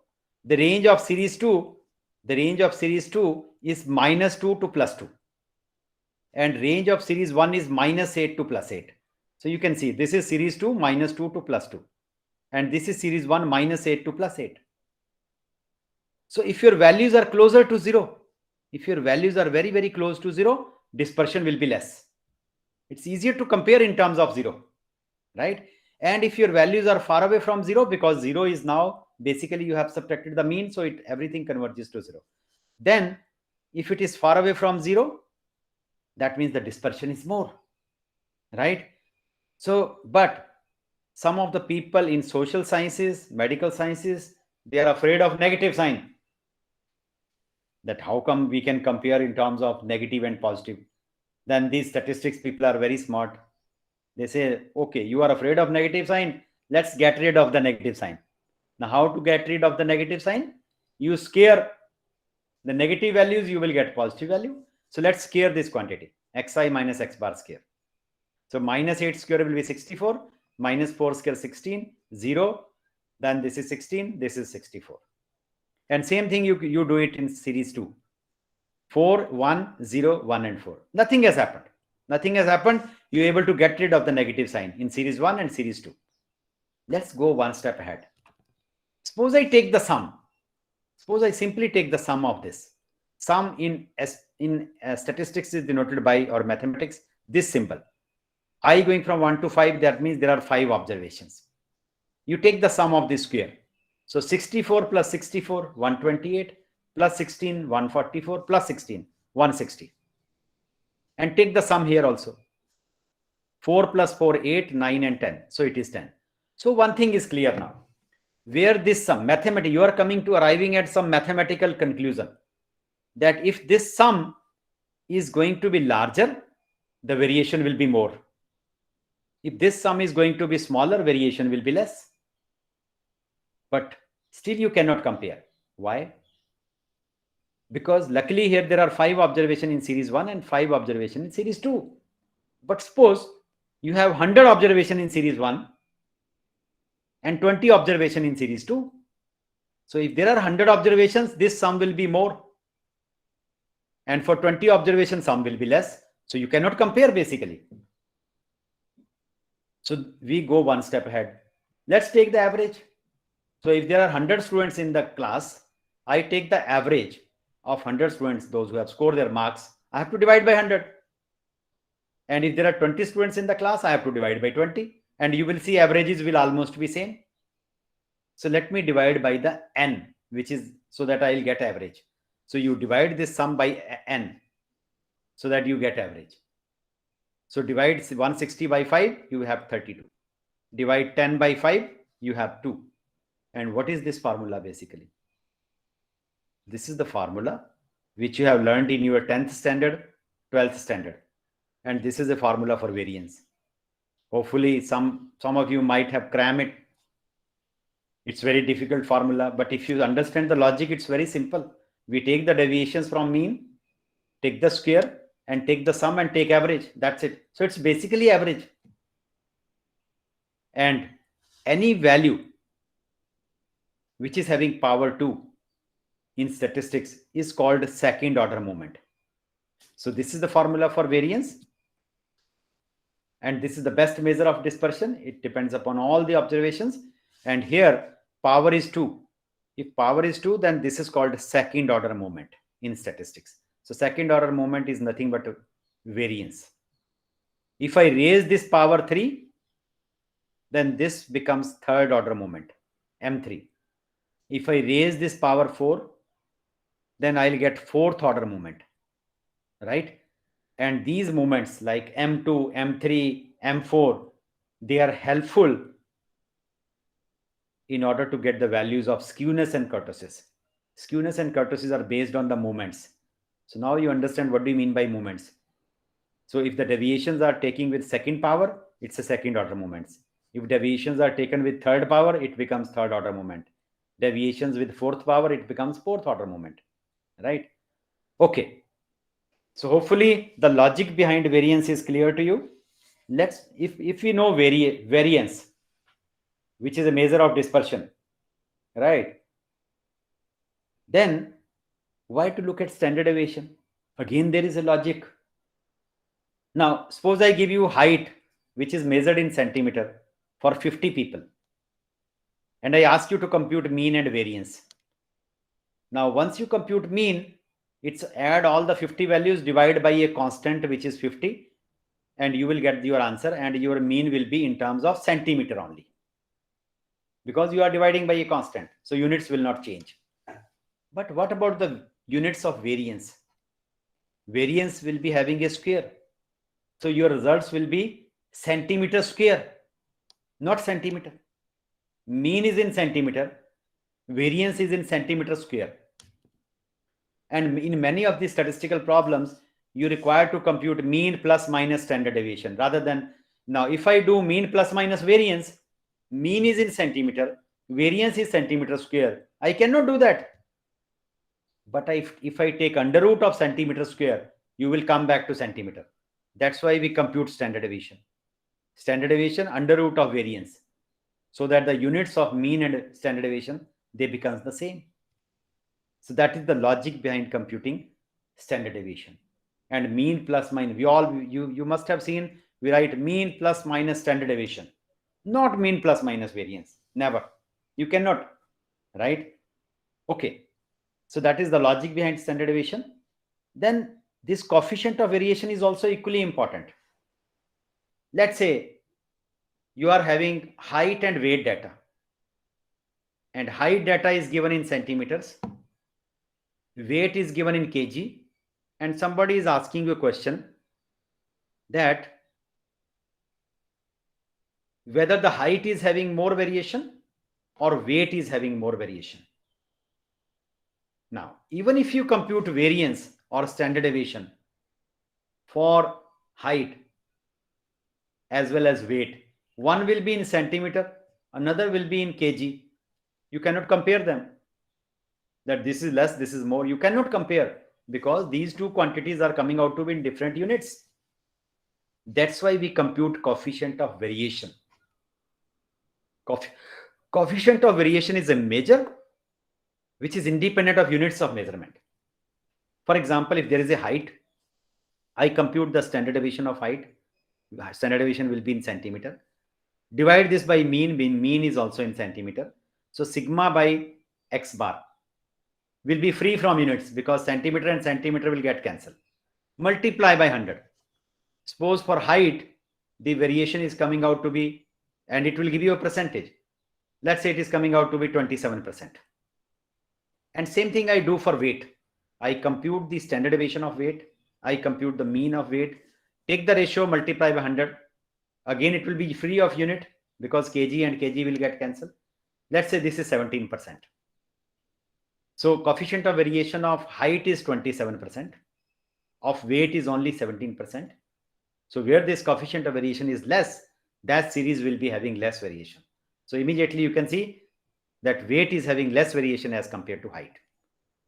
The range of series 2, is minus 2 to plus 2. And range of series 1 is minus 8 to plus 8. So you can see this is series 2 minus 2 to plus 2. And this is series 1 minus 8 to plus 8. So if your values are closer to 0, if your values are very, very close to 0, dispersion will be less. It's easier to compare in terms of 0, right? And if your values are far away from 0, because 0 is now basically you have subtracted the mean, so everything converges to 0. Then if it is far away from 0, that means the dispersion is more, right? So, but some of the people in social sciences, medical sciences, they are afraid of negative sign. That how come we can compare in terms of negative and positive? Then these statistics people are very smart. They say, okay, you are afraid of negative sign. Let's get rid of the negative sign. Now, how to get rid of the negative sign? You scare the negative values, you will get positive value. So let's scare this quantity, xi minus x bar square. So minus 8 square will be 64, minus 4 square 16, 0. Then this is 16, this is 64. And same thing you do it in series 2. 4, 1, 0, 1 and 4. Nothing has happened. Nothing has happened. You're able to get rid of the negative sign in series 1 and series 2. Let's go one step ahead. Suppose I take the sum. Suppose I simply take the sum of this. Sum in statistics is denoted by, or mathematics, this symbol. I going from 1 to 5, that means there are 5 observations. You take the sum of this square. So 64 plus 64, 128, plus 16, 144, plus 16, 160. And take the sum here also. 4 plus 4, 8, 9 and 10. So it is 10. So one thing is clear now. Where this sum, mathematics, you are coming to arriving at some mathematical conclusion. That if this sum is going to be larger, the variation will be more. If this sum is going to be smaller, variation will be less. But still you cannot compare. Why? Because luckily here there are 5 observations in series 1 and 5 observations in series 2. But suppose you have 100 observations in series 1 and 20 observations in series 2. So if there are 100 observations, this sum will be more. And for 20 observations, sum will be less. So you cannot compare basically. So we go one step ahead. Let's take the average. So if there are 100 students in the class, I take the average of 100 students, those who have scored their marks, I have to divide by 100. And if there are 20 students in the class, I have to divide by 20. And you will see averages will almost be same. So let me divide by the n, which is so that I will get average. So you divide this sum by n so that you get average. So divide 160 by 5, you have 32. Divide 10 by 5, you have 2. And what is this formula basically? This is the formula which you have learned in your 10th standard, 12th standard. And this is a formula for variance. Hopefully some of you might have crammed it. It's very difficult formula, but if you understand the logic, it's very simple. We take the deviations from mean, take the square and take the sum and take average. That's it. So it's basically average. And any value which is having power 2 in statistics is called second order moment. So this is the formula for variance. And this is the best measure of dispersion. It depends upon all the observations. And here power is 2. If power is 2, then this is called second order moment in statistics. So second order moment is nothing but variance. If I raise this power 3, then this becomes third order moment, M3. If I raise this power 4, then I'll get fourth order moment, right? And these moments like M2, M3, M4, they are helpful in order to get the values of skewness and kurtosis. Skewness and kurtosis are based on the moments. So now you understand what do you mean by moments. So if the deviations are taken with second power, it's a second order moments. If deviations are taken with third power, it becomes third order moment. Deviations with fourth power, it becomes fourth order moment, right? Okay. So hopefully the logic behind variance is clear to you. Let's, if we know variance, which is a measure of dispersion, right? Then why to look at standard deviation? Again, there is a logic. Now, suppose I give you height which is measured in centimeter for 50 people. And I ask you to compute mean and variance. Now, once you compute mean, it's add all the 50 values, divide by a constant, which is 50, and you will get your answer, and your mean will be in terms of centimeter only, because you are dividing by a constant. So units will not change. But what about the units of variance? Variance will be having a square. So your results will be centimeter square, not centimeter. Mean is in centimeter, variance is in centimeter square. And in many of these statistical problems, you require to compute mean plus minus standard deviation rather than, now if I do mean plus minus variance, mean is in centimeter, variance is centimeter square. I cannot do that. But if I take under root of centimeter square, you will come back to centimeter. That's why we compute standard deviation. Standard deviation under root of variance, so that the units of mean and standard deviation, they becomes the same. So that is the logic behind computing standard deviation. And mean plus minus, you must have seen, we write mean plus minus standard deviation, not mean plus minus variance. Never. You cannot, right? Okay. So that is the logic behind standard deviation. Then this coefficient of variation is also equally important. Let's say you are having height and weight data, and height data is given in centimeters, weight is given in kg, and somebody is asking you a question that whether the height is having more variation or weight is having more variation. Now, even if you compute variance or standard deviation for height as well as weight, one will be in centimeter, another will be in kg. You cannot compare them, that this is less, this is more. You cannot compare, because these two quantities are coming out to be in different units. That's why we compute coefficient of variation. Coefficient of variation is a measure which is independent of units of measurement. For example, if there is a height, I compute the standard deviation of height. Standard deviation will be in centimeter. Divide this by mean. Mean is also in centimeter. So sigma by x bar will be free from units, because centimeter and centimeter will get cancelled. Multiply by 100. Suppose for height, the variation is coming out to be, and it will give you a percentage. Let's say it is coming out to be 27%. And same thing I do for weight. I compute the standard deviation of weight. I compute the mean of weight. Take the ratio, multiply by 100. Again, it will be free of unit, because kg and kg will get cancelled. Let's say this is 17%. So coefficient of variation of height is 27%. Of weight is only 17%. So where this coefficient of variation is less, that series will be having less variation. So immediately you can see that weight is having less variation as compared to height.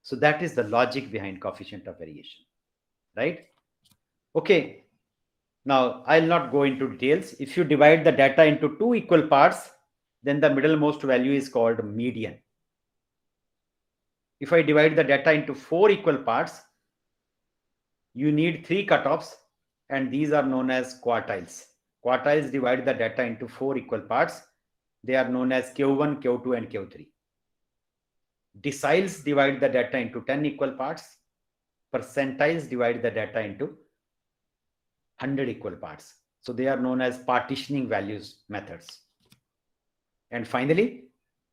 So that is the logic behind coefficient of variation, right? Okay. Now I'll not go into details. If you divide the data into two equal parts, then the middlemost value is called median. If I divide the data into 4 equal parts, you need 3 cutoffs, and these are known as quartiles. Quartiles divide the data into 4 equal parts. They are known as Q1, Q2, and Q3. Deciles divide the data into 10 equal parts. Percentiles divide the data into 100 equal parts. So they are known as partitioning values methods. And finally,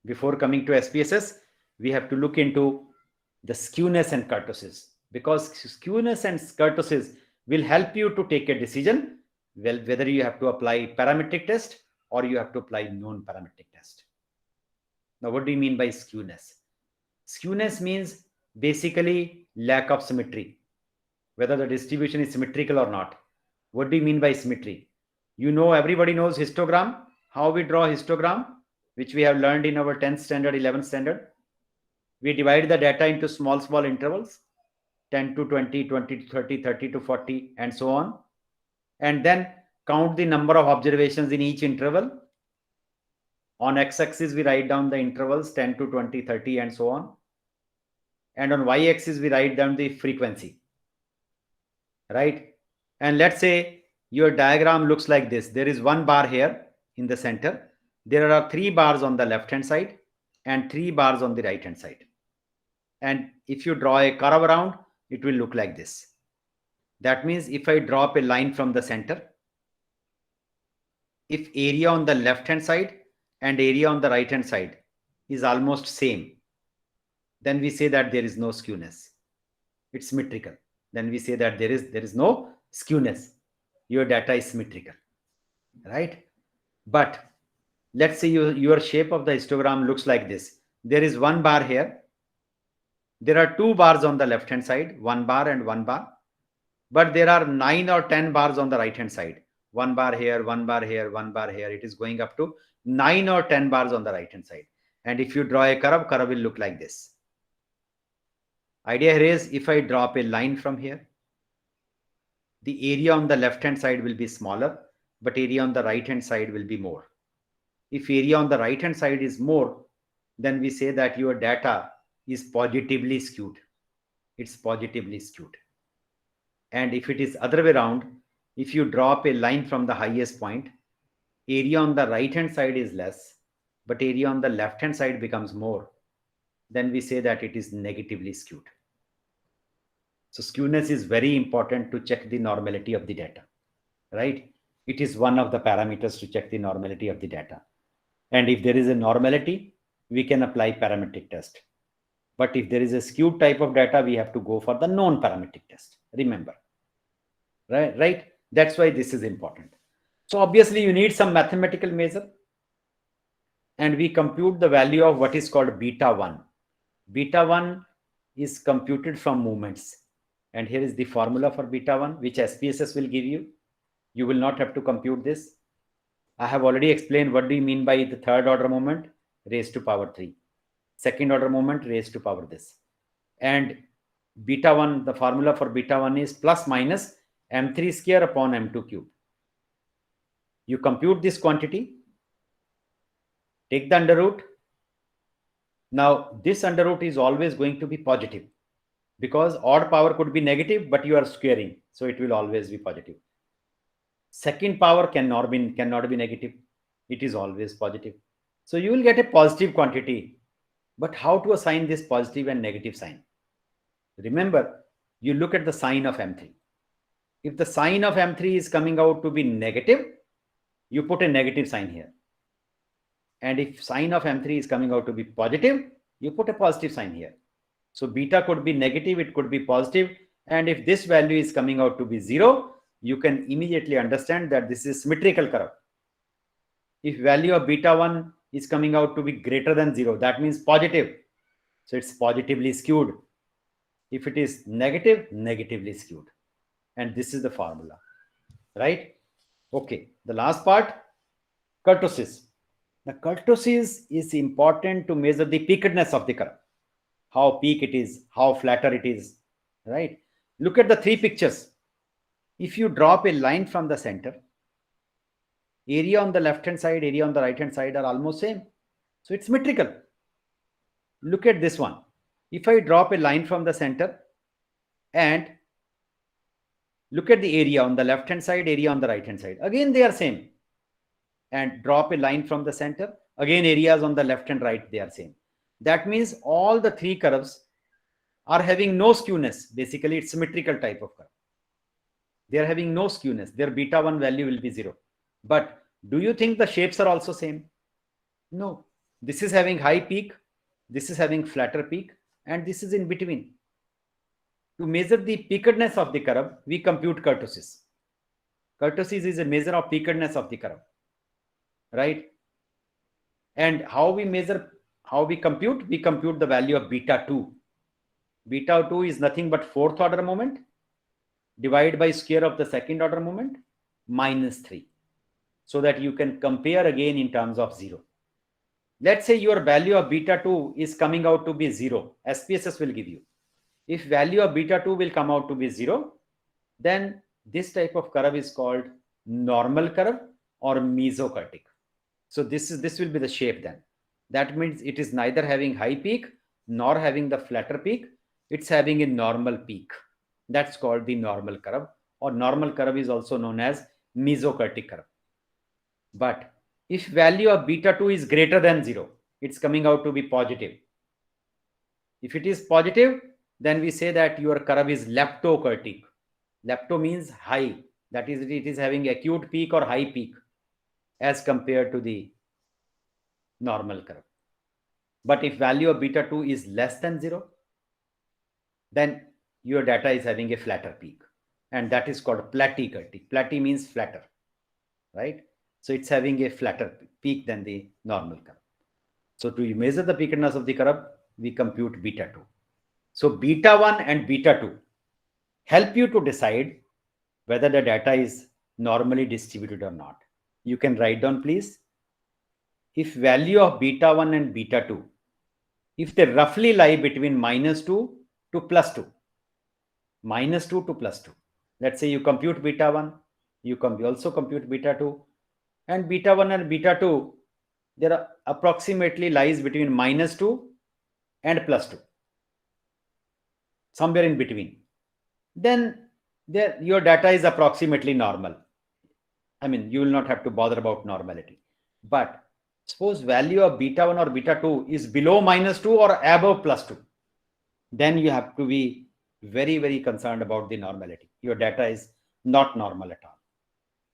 before coming to SPSS, we have to look into the skewness and kurtosis, because skewness and kurtosis will help you to take a decision, well, whether you have to apply parametric test or you have to apply non-parametric test. Now, what do you mean by skewness? Skewness means basically lack of symmetry, whether the distribution is symmetrical or not. What do you mean by symmetry? You know, everybody knows histogram, how we draw histogram, which we have learned in our 10th standard, 11th standard. We divide the data into small intervals, 10 to 20, 20 to 30, 30 to 40, and so on. And then count the number of observations in each interval. On x-axis, we write down the intervals 10 to 20, 30, and so on. And on y-axis, we write down the frequency, right? And let's say your diagram looks like this. There is one bar here in the center. There are 3 bars on the left hand side and 3 bars on the right hand side. And if you draw a curve around, it will look like this. That means if I drop a line from the center, if area on the left hand side and area on the right hand side is almost same, then we say that there is no skewness. It's symmetrical. Then we say that there is no skewness. Your data is symmetrical, right? But let's say your shape of the histogram looks like this. There is one bar here. There are 2 bars on the left hand side, 1 bar and 1 bar. But there are 9 or 10 bars on the right hand side. 1 bar here, 1 bar here, 1 bar here. It is going up to 9 or 10 bars on the right hand side. And if you draw a curve will look like this. Idea here is, if I drop a line from here, the area on the left hand side will be smaller, but area on the right hand side will be more. If area on the right hand side is more, then we say that your data is positively skewed. It's positively skewed. And if it is other way around, if you drop a line from the highest point, area on the right hand side is less, but area on the left hand side becomes more, then we say that it is negatively skewed. So skewness is very important to check the normality of the data, right? It is one of the parameters to check the normality of the data. And if there is a normality, we can apply parametric test. But if there is a skewed type of data, we have to go for the non-parametric test. Remember, right? That's why this is important. So obviously you need some mathematical measure, and we compute the value of what is called beta 1. Beta 1 is computed from movements. And here is the formula for beta 1, which SPSS will give you. You will not have to compute this. I have already explained what do you mean by the third order moment raised to power 3. Second order moment raised to power this. And beta 1, the formula for beta 1 is plus minus m3 square upon m2 cube. You compute this quantity, take the under root. Now this under root is always going to be positive, because odd power could be negative, but you are squaring, so it will always be positive. Second power cannot be negative. It is always positive. So you will get a positive quantity. But how to assign this positive and negative sign? Remember, you look at the sign of M3. If the sign of M3 is coming out to be negative, you put a negative sign here. And if sign of M3 is coming out to be positive, you put a positive sign here. So beta could be negative, it could be positive. And if this value is coming out to be 0, you can immediately understand that this is symmetrical curve. If value of beta 1 is coming out to be greater than 0, that means positive. So it's positively skewed. If it is negative, negatively skewed. And this is the formula, right? Okay, the last part, kurtosis. The kurtosis is important to measure the peakedness of the curve. How peak it is, how flatter it is, right? Look at the 3 pictures. If you drop a line from the center, area on the left hand side, area on the right hand side are almost same. So it's symmetrical. Look at this one. If I drop a line from the center and look at the area on the left hand side, area on the right hand side, again they are same. And drop a line from the center, again areas on the left and right, they are same. That means all the 3 curves are having no skewness. Basically, it's symmetrical type of curve. They are having no skewness. Their beta 1 value will be 0. But do you think the shapes are also same? No. This is having high peak, this is having flatter peak, and this is in between. To measure the peakedness of the curve, we compute kurtosis. Kurtosis is a measure of peakedness of the curve, right? And how we measure, how we compute? We compute the value of beta 2. Beta 2 is nothing but 4th order moment divided by square of the 2nd order moment minus 3. So that you can compare again in terms of 0. Let's say your value of beta 2 is coming out to be 0. SPSS will give you. If value of beta 2 will come out to be 0, then this type of curve is called normal curve or mesokurtic. So this will be the shape then. That means it is neither having high peak nor having the flatter peak. It's having a normal peak. That's called the normal curve, or normal curve is also known as mesokurtic curve. But if value of beta 2 is greater than 0, it's coming out to be positive. If it is positive, then we say that your curve is leptokurtic. Lepto means high. That is, it is having acute peak or high peak as compared to the normal curve. But if value of beta 2 is less than 0, then your data is having a flatter peak. And that is called platykurtic. Platy means flatter, right? So it's having a flatter peak than the normal curve. So to measure the peakness of the curve, we compute beta 2. So beta 1 and beta 2 help you to decide whether the data is normally distributed or not. You can write down, please. If value of beta 1 and beta 2, if they roughly lie between -2 to +2, -2 to +2. Let's say you compute beta 1, you also compute beta 2, and beta 1 and beta 2, there are approximately lies between -2 and +2, somewhere in between. Then your data is approximately normal. I mean, you will not have to bother about normality. But suppose value of beta 1 or beta 2 is below -2 or above +2, then you have to be very, very concerned about the normality. Your data is not normal at all.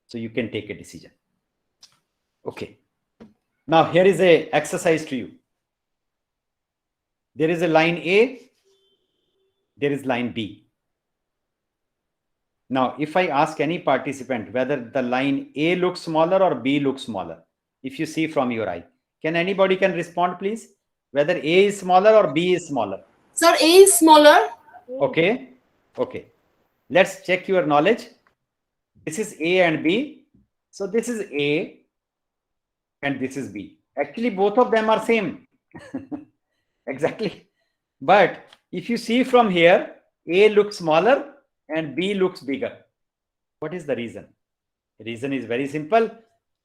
So you can take a decision. Okay. Now here is a exercise to you. There is a line A, there is line B. Now, if I ask any participant whether the line A looks smaller or B looks smaller, if you see from your eye, can anybody can respond, please? Whether A is smaller or B is smaller? Sir, A is smaller. Okay. Okay. Let's check your knowledge. This is A and B. So this is A and this is B. Actually, both of them are same. Exactly. But if you see from here, A looks smaller and B looks bigger. What is the reason? The reason is very simple.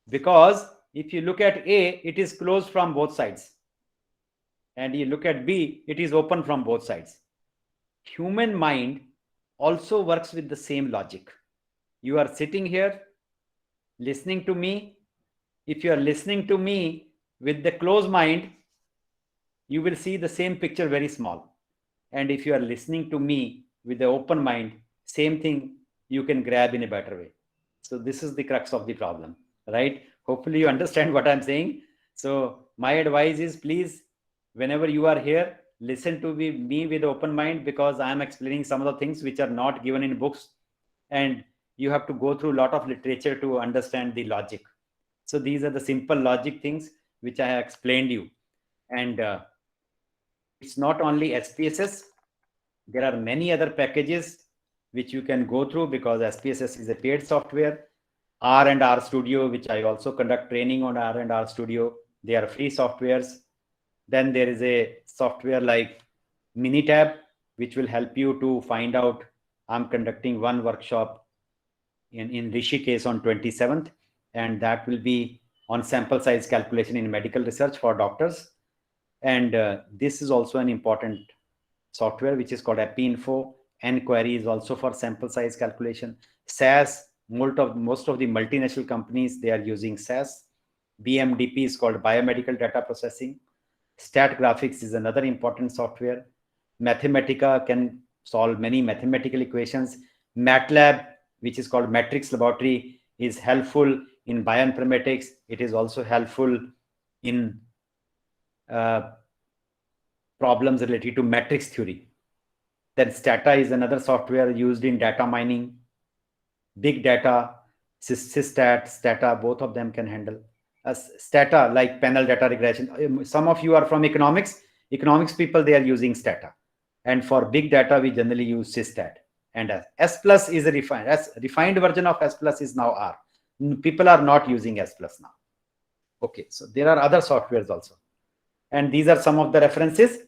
Because if you look at A, it is closed from both sides. And you look at B, it is open from both sides. Human mind also works with the same logic. You are sitting here listening to me. If you are listening to me with the closed mind, you will see the same picture very small. And if you are listening to me with the open mind, same thing you can grab in a better way. So this is the crux of the problem, right? Hopefully you understand what I'm saying. So my advice is, please, whenever you are here, listen to me with open mind, because I am explaining some of the things which are not given in books, and you have to go through a lot of literature to understand the logic. So these are the simple logic things which I have explained you. And it's not only SPSS. There are many other packages which you can go through, because SPSS is a paid software. R&R Studio, which I also conduct training on R&R Studio. They are free softwares. Then there is a software like Minitab, which will help you to find out. I'm conducting one workshop in Rishikesh on 27th, and that will be on sample size calculation in medical research for doctors. And this is also an important software which is called EpiInfo. Enquiry is also for sample size calculation. SAS, most of the multinational companies, they are using SAS. BMDP is called biomedical data processing. StatGraphics is another important software. Mathematica can solve many mathematical equations. MATLAB, which is called Matrix Laboratory, is helpful in bioinformatics. It is also helpful in problems related to matrix theory. Then Stata is another software used in data mining. Big data, Systat, Stata, both of them can handle. Stata, like panel data regression. Some of you are from economics. Economics people, they are using Stata. And for big data, we generally use Systat. And S plus is a refined version of S plus is now R. People are not using S plus now. Okay, so there are other softwares also. And these are some of the references.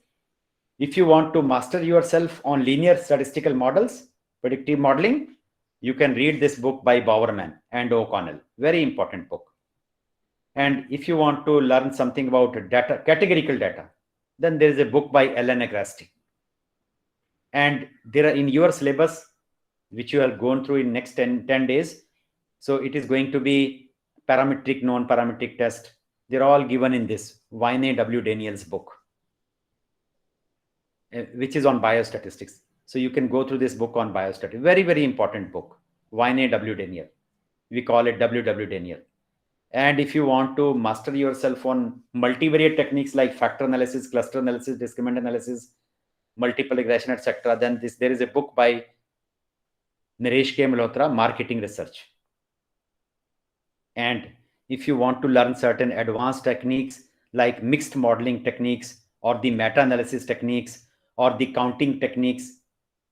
If you want to master yourself on linear statistical models, predictive modeling, you can read this book by Bowerman and O'Connell. Very important book. And if you want to learn something about data, categorical data, then there is a book by Ellen Agresti. And there are in your syllabus, which you are going through in next 10 days, So it is going to be parametric, non-parametric test. They're all given in this Wynne W. Daniels book, which is on biostatistics. So you can go through this book on biostatistics. Very, very important book, Wynne W. Daniel. We call it WW Daniel. And if you want to master yourself on multivariate techniques like factor analysis, cluster analysis, discriminant analysis, multiple regression, etc., then there is a book by Naresh K. Malhotra, Marketing Research. And if you want to learn certain advanced techniques like mixed modeling techniques or the meta-analysis techniques or the counting techniques,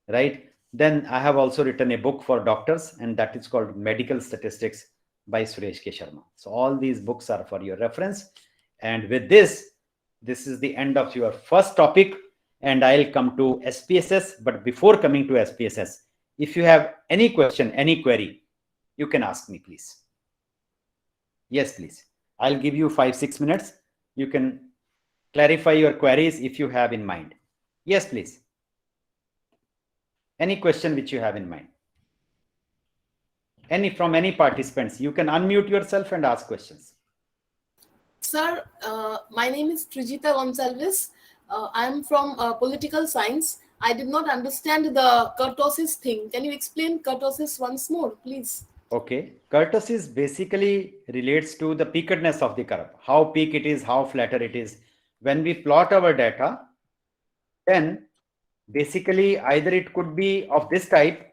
right? Then I have also written a book for doctors, and that is called Medical Statistics by Suresh K. Sharma. So all these books are for your reference. And with this is the end of your first topic, and I'll come to SPSS. But before coming to SPSS, if you have any question, any query, you can ask me, please. Yes, please. I'll give you 5-6 minutes. You can clarify your queries if you have in mind. Yes, please. Any question which you have in mind. From any participants, you can unmute yourself and ask questions. Sir, my name is Trijita Gonsalves. I am from political science. I did not understand the kurtosis thing. Can you explain kurtosis once more, please? Okay. Kurtosis basically relates to the peakedness of the curve. How peak it is, how flatter it is. When we plot our data, then basically either it could be of this type,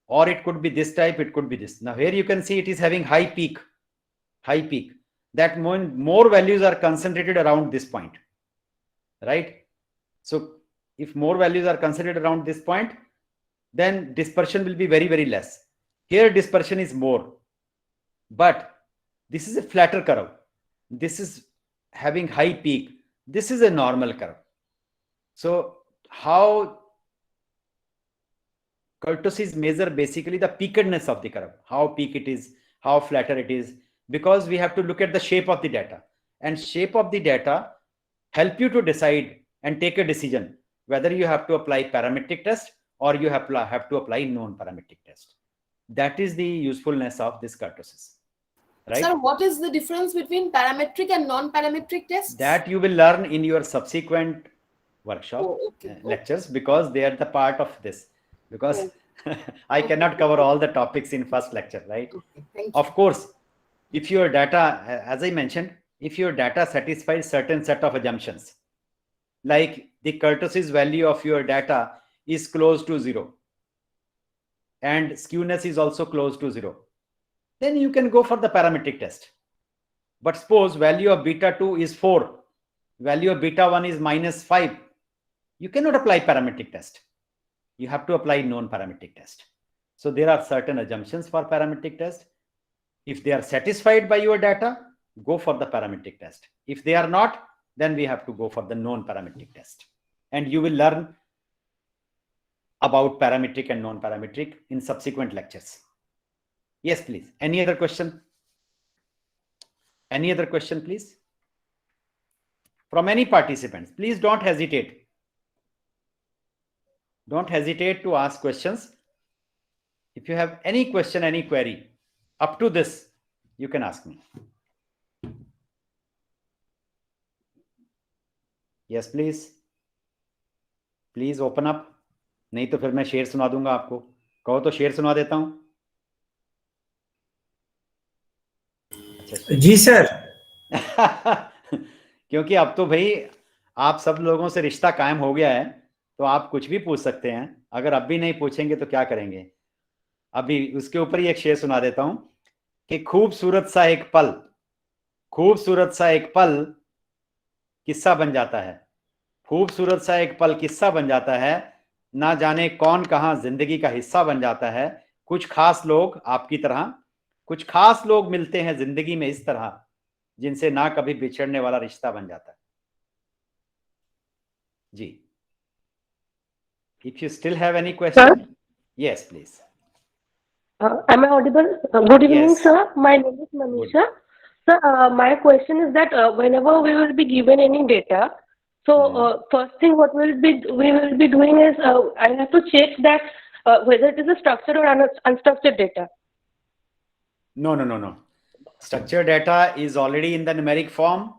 or it could be this type, it could be this. Now here you can see it is having high peak. That more values are concentrated around this point, right? So if more values are concentrated around this point, then dispersion will be very, very less. Here dispersion is more, but this is a flatter curve. This is having high peak. This is a normal curve. So how kurtosis measure basically the peakedness of the curve, how peak it is, how flatter it is, because we have to look at the shape of the data, and shape of the data help you to decide and take a decision whether you have to apply parametric test or you have to apply non-parametric test. That is the usefulness of this kurtosis, right? Sir, what is the difference between parametric and non-parametric tests? That you will learn in your subsequent workshop lectures, because they are the part of this. Because I cannot cover all the topics in first lecture, right? Thank you. Of course, if your data, as I mentioned, if your data satisfies certain set of assumptions, like the kurtosis value of your data is close to 0, and skewness is also close to 0, then you can go for the parametric test. But suppose value of beta 2 is 4, value of beta 1 is -5, you cannot apply parametric test. You have to apply non-parametric test. So there are certain assumptions for parametric test. If they are satisfied by your data, go for the parametric test. If they are not, then we have to go for the non-parametric test. And you will learn about parametric and non-parametric in subsequent lectures. Yes, please. Any other question? Any other question, please? From any participants, please don't hesitate. Don't hesitate to ask questions. If you have any question, any query up to this, you can ask me. Yes, please. Please open up. नहीं तो फिर मैं शेर सुना दूंगा आपको. कहो तो शेर सुना देता हूं. जी सर. क्योंकि अब तो भाई आप सब लोगों से रिश्ता कायम हो गया है, तो आप कुछ भी पूछ सकते हैं. अगर अब भी नहीं पूछेंगे तो क्या करेंगे? अभी उसके ऊपर ही एक शेर सुना देता हूं कि खूबसूरत सा एक पल किस्सा बन जाता है. खूबसूरत सा एक पल किस्सा बन जाता है, ना जाने कौन कहां जिंदगी का हिस्सा बन जाता है. कुछ खास लोग आपकी तरह, कुछ खास लोग मिलते हैं जिंदगी में इस तरह, जिनसे ना कभी बिछड़ने वाला रिश्ता बन जाता है. जी. If you still have any question, Sir? Yes, please. Am I audible? Good evening, Yes. sir. My name is Manisha. Sir, my question is that whenever we will be given any data, so first thing what we will be doing is I have to check that whether it is a structured or unstructured data. No. Structured data is already in the numeric form.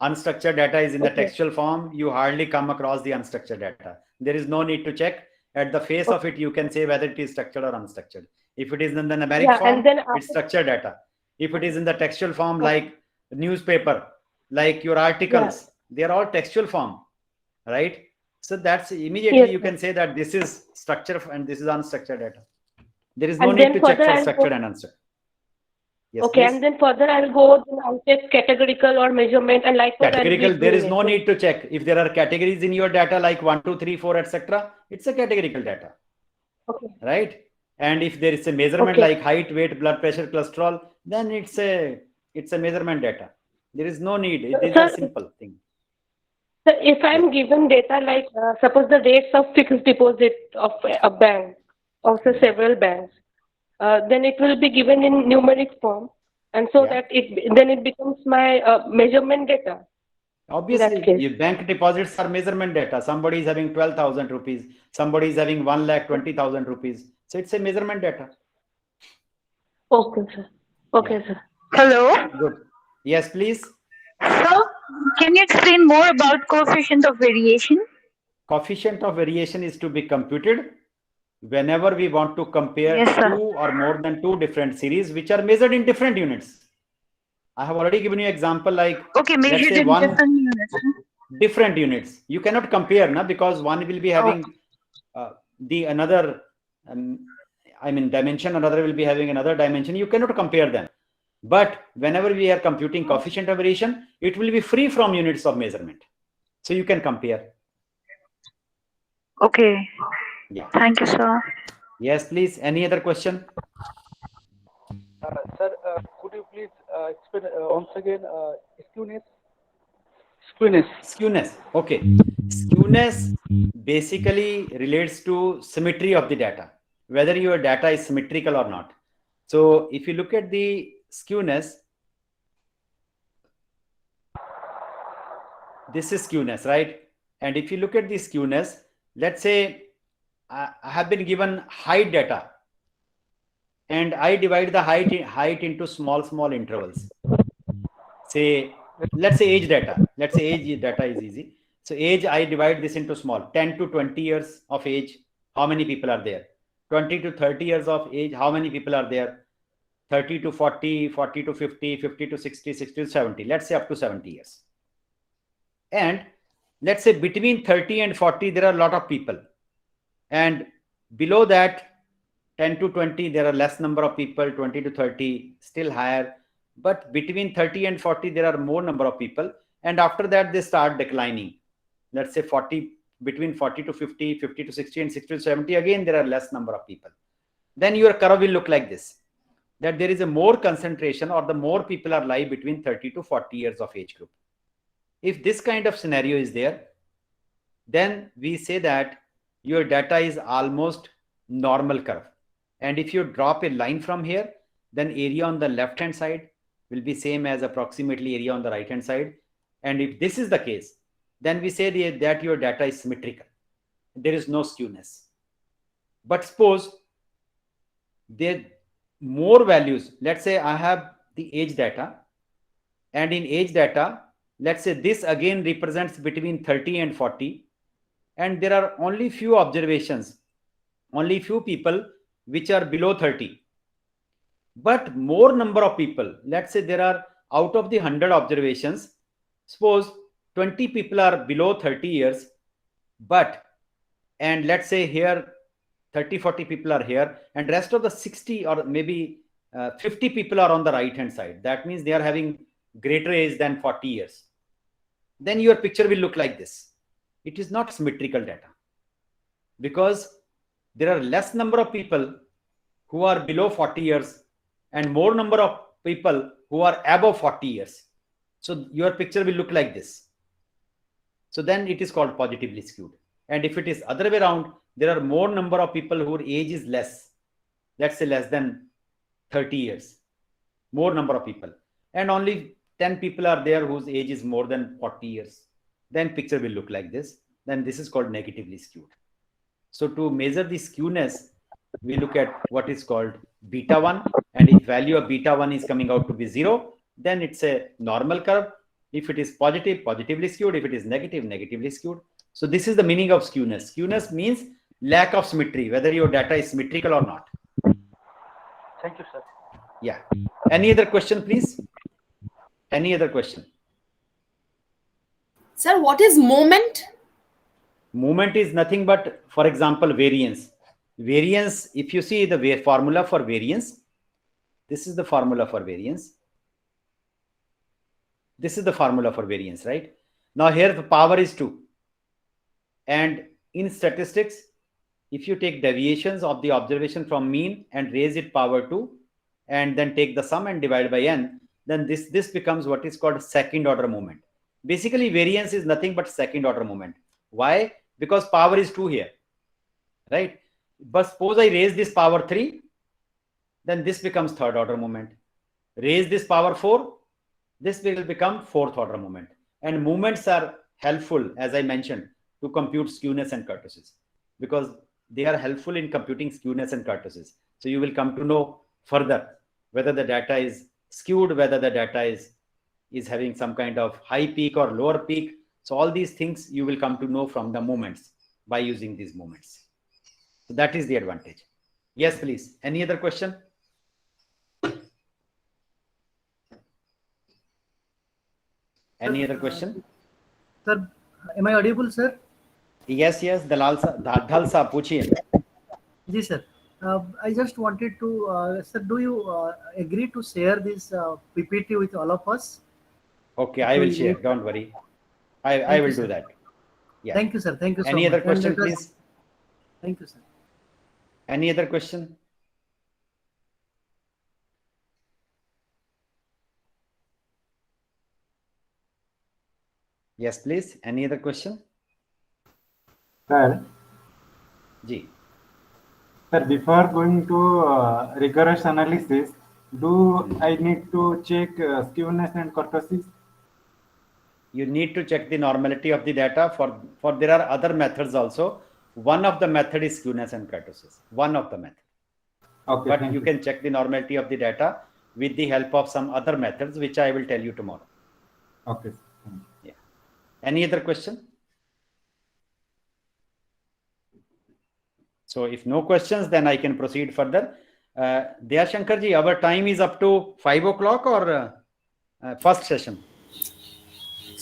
Unstructured data is in the Okay. textual form. You hardly come across the unstructured data. There is no need to check. At the face of it, you can say whether it is structured or unstructured. If it is in the numeric Yeah, form, and then it's after, structured data. If it is in the textual form, okay. like newspaper, like your articles, they are all textual form, right? So that's immediately Yes, you sir. can say that this is structured and this is unstructured data. There is no And need then to check further for I'll structured go. and unstructured. Yes, Okay, please. and then further I'll go, then I'll check categorical or measurement, and likewise I'll be Categorical, there doing is it. no So, need to check. If there are categories in your data like 1, 2, 3, 4, etc., it's a categorical data, okay, right? And if there is a measurement okay. like height, weight, blood pressure, cholesterol, then it's a measurement data. There is no need. These are Sir, simple things. sir, if Yes. I'm given data like suppose the rates of fixed deposit of a bank, of the several banks, then it will be given in numeric form, and so Yeah. that it becomes my measurement data. In that Obviously, case. your bank deposits are measurement data. Somebody is having 12,000 rupees. Somebody is having 1,20,000 rupees. So it's a measurement data. Okay, sir. Okay, Yeah. sir. Hello. Good. Yes, please. So, can you explain more about coefficient of variation? Coefficient of variation is to be computed whenever we want to compare Yes, sir. 2 or more than 2 different series which are measured in different units. I have already given you example like, Okay, let's measured say in one different units. different units. You cannot compare now because one will be having the another, dimension, another will be having another dimension. You cannot compare them. But whenever we are computing coefficient of variation, it will be free from units of measurement. So you can compare. Okay. Yeah. Thank you, sir. Yes, please. Any other question? Sir, could you please explain once again skewness? Skewness. Skewness. Okay. Skewness basically relates to symmetry of the data, whether your data is symmetrical or not. So if you look at the skewness, this is skewness, right? And if you look at the skewness, let's say I have been given height data and I divide the height into small intervals. Say, let's say age data. Let's say age data is easy. So age, I divide this into small, 10 to 20 years of age. How many people are there? 20 to 30 years of age. How many people are there? 30 to 40, 40 to 50, 50 to 60, 60 to 70. Let's say up to 70 years. And let's say between 30 and 40, there are a lot of people. And below that, 10 to 20, there are less number of people, 20 to 30, still higher. But between 30 and 40, there are more number of people. And after that, they start declining. Let's say 40, between 40 to 50, 50 to 60, and 60 to 70, again, there are less number of people. Then your curve will look like this, that there is a more concentration or the more people are lie between 30 to 40 years of age group. If this kind of scenario is there, then we say that your data is almost normal curve. And if you drop a line from here, then area on the left hand side will be same as approximately area on the right hand side. And if this is the case, then we say that your data is symmetrical. There is no skewness. But suppose there more values. Let's say I have the age data, and in age data, let's say this again represents between 30 and 40, and there are only few observations, only few people which are below 30, but more number of people. Let's say there are, out of the 100 observations, suppose 20 people are below 30 years, and let's say here 30-40 people are here, and rest of the 60 or maybe 50 people are on the right hand side. That means they are having greater age than 40 years. Then your picture will look like this. It is not symmetrical data because there are less number of people who are below 40 years and more number of people who are above 40 years. So your picture will look like this. So then it is called positively skewed. And if it is other way around, there are more number of people whose age is less, let's say less than 30 years, more number of people, and only 10 people are there whose age is more than 40 years, then picture will look like this. Then this is called negatively skewed. So to measure the skewness, we look at what is called beta 1, and if value of beta 1 is coming out to be 0, then it's a normal curve. If it is positive, positively skewed. If it is negative, negatively skewed. So this is the meaning of skewness. Skewness means lack of symmetry, whether your data is symmetrical or not. Thank you, sir. Yeah. Any other question, please? Any other question? Sir, what is moment? Moment is nothing but, for example, variance. Variance, if you see the formula for variance, this is the formula for variance. This is the formula for variance, right? Now here the power is 2. And in statistics, if you take deviations of the observation from mean and raise it power 2, and then take the sum and divide by n, then this becomes what is called second order moment. Basically, variance is nothing but second order moment. Why? Because power is 2 here, right? But suppose I raise this power 3, then this becomes third order moment. Raise this power 4, this will become fourth order moment. And moments are helpful, as I mentioned, to compute skewness and kurtosis, because they are helpful in computing skewness and kurtosis. So you will come to know further whether the data is skewed, whether the data is having some kind of high peak or lower peak. So all these things you will come to know from the moments by using these moments. So that is the advantage. Yes, please. Any other question? Any other question? Sir, am I audible, sir? Yes, Dhal Saab, पूछिए. Yes, sir. I just wanted to, sir, do you agree to share this PPT with all of us? Okay, I will share. Don't worry. I will do that. Yeah. Thank you, sir. Thank you so much. Any other And question, let us- please? Thank you, sir. Any other question? Yes, please. Any other question? Sir, Ji. sir, before going to rigorous analysis, do I need to check skewness and kurtosis? You need to check the normality of the data. For there are other methods also. One of the method is skewness and kurtosis. One of the method. Okay, But thank you can check the normality of the data with the help of some other methods, which I will tell you tomorrow. Okay. Thank you. Yeah. Any other question? So if no questions, then I can proceed further. Daya Shankar ji, our time is up to 5 o'clock or first session?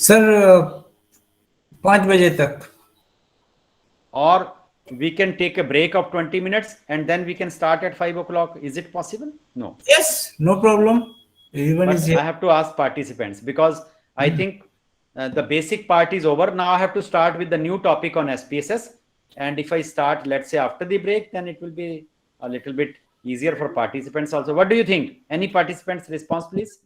Sir 5 बजे तक. Or we can take a break of 20 minutes and then we can start at 5 o'clock. Is it possible? No. Yes, no problem. Everyone But is here. I have to ask participants because I think the basic part is over. Now I have to start with the new topic on SPSS. And if I start, let's say after the break, then it will be a little bit easier for participants also. What do you think? Any participants response, please?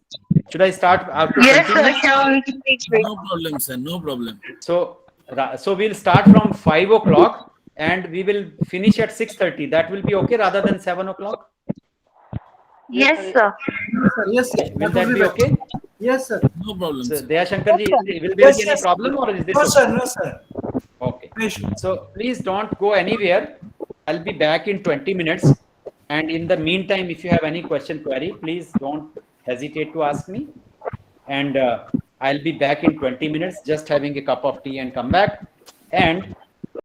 Should I start after Yes, 20 sir. minutes? Sure, we can take break. No problem, sir. No problem. So we'll start from 5 o'clock and we will finish at 6:30. That will be okay rather than 7 o'clock. Yes, sir. Yes, sir. Yes, sir. Will that be okay? Yes, sir. No problem, So, sir. Daya Shankar ji, will there Yes, be any yes. problem or is this No, okay? sir. No, sir. Okay. No issue. So please don't go anywhere. I'll be back in 20 minutes. And in the meantime, if you have any question, query, please don't hesitate to ask me. And I'll be back in 20 minutes, just having a cup of tea and come back. And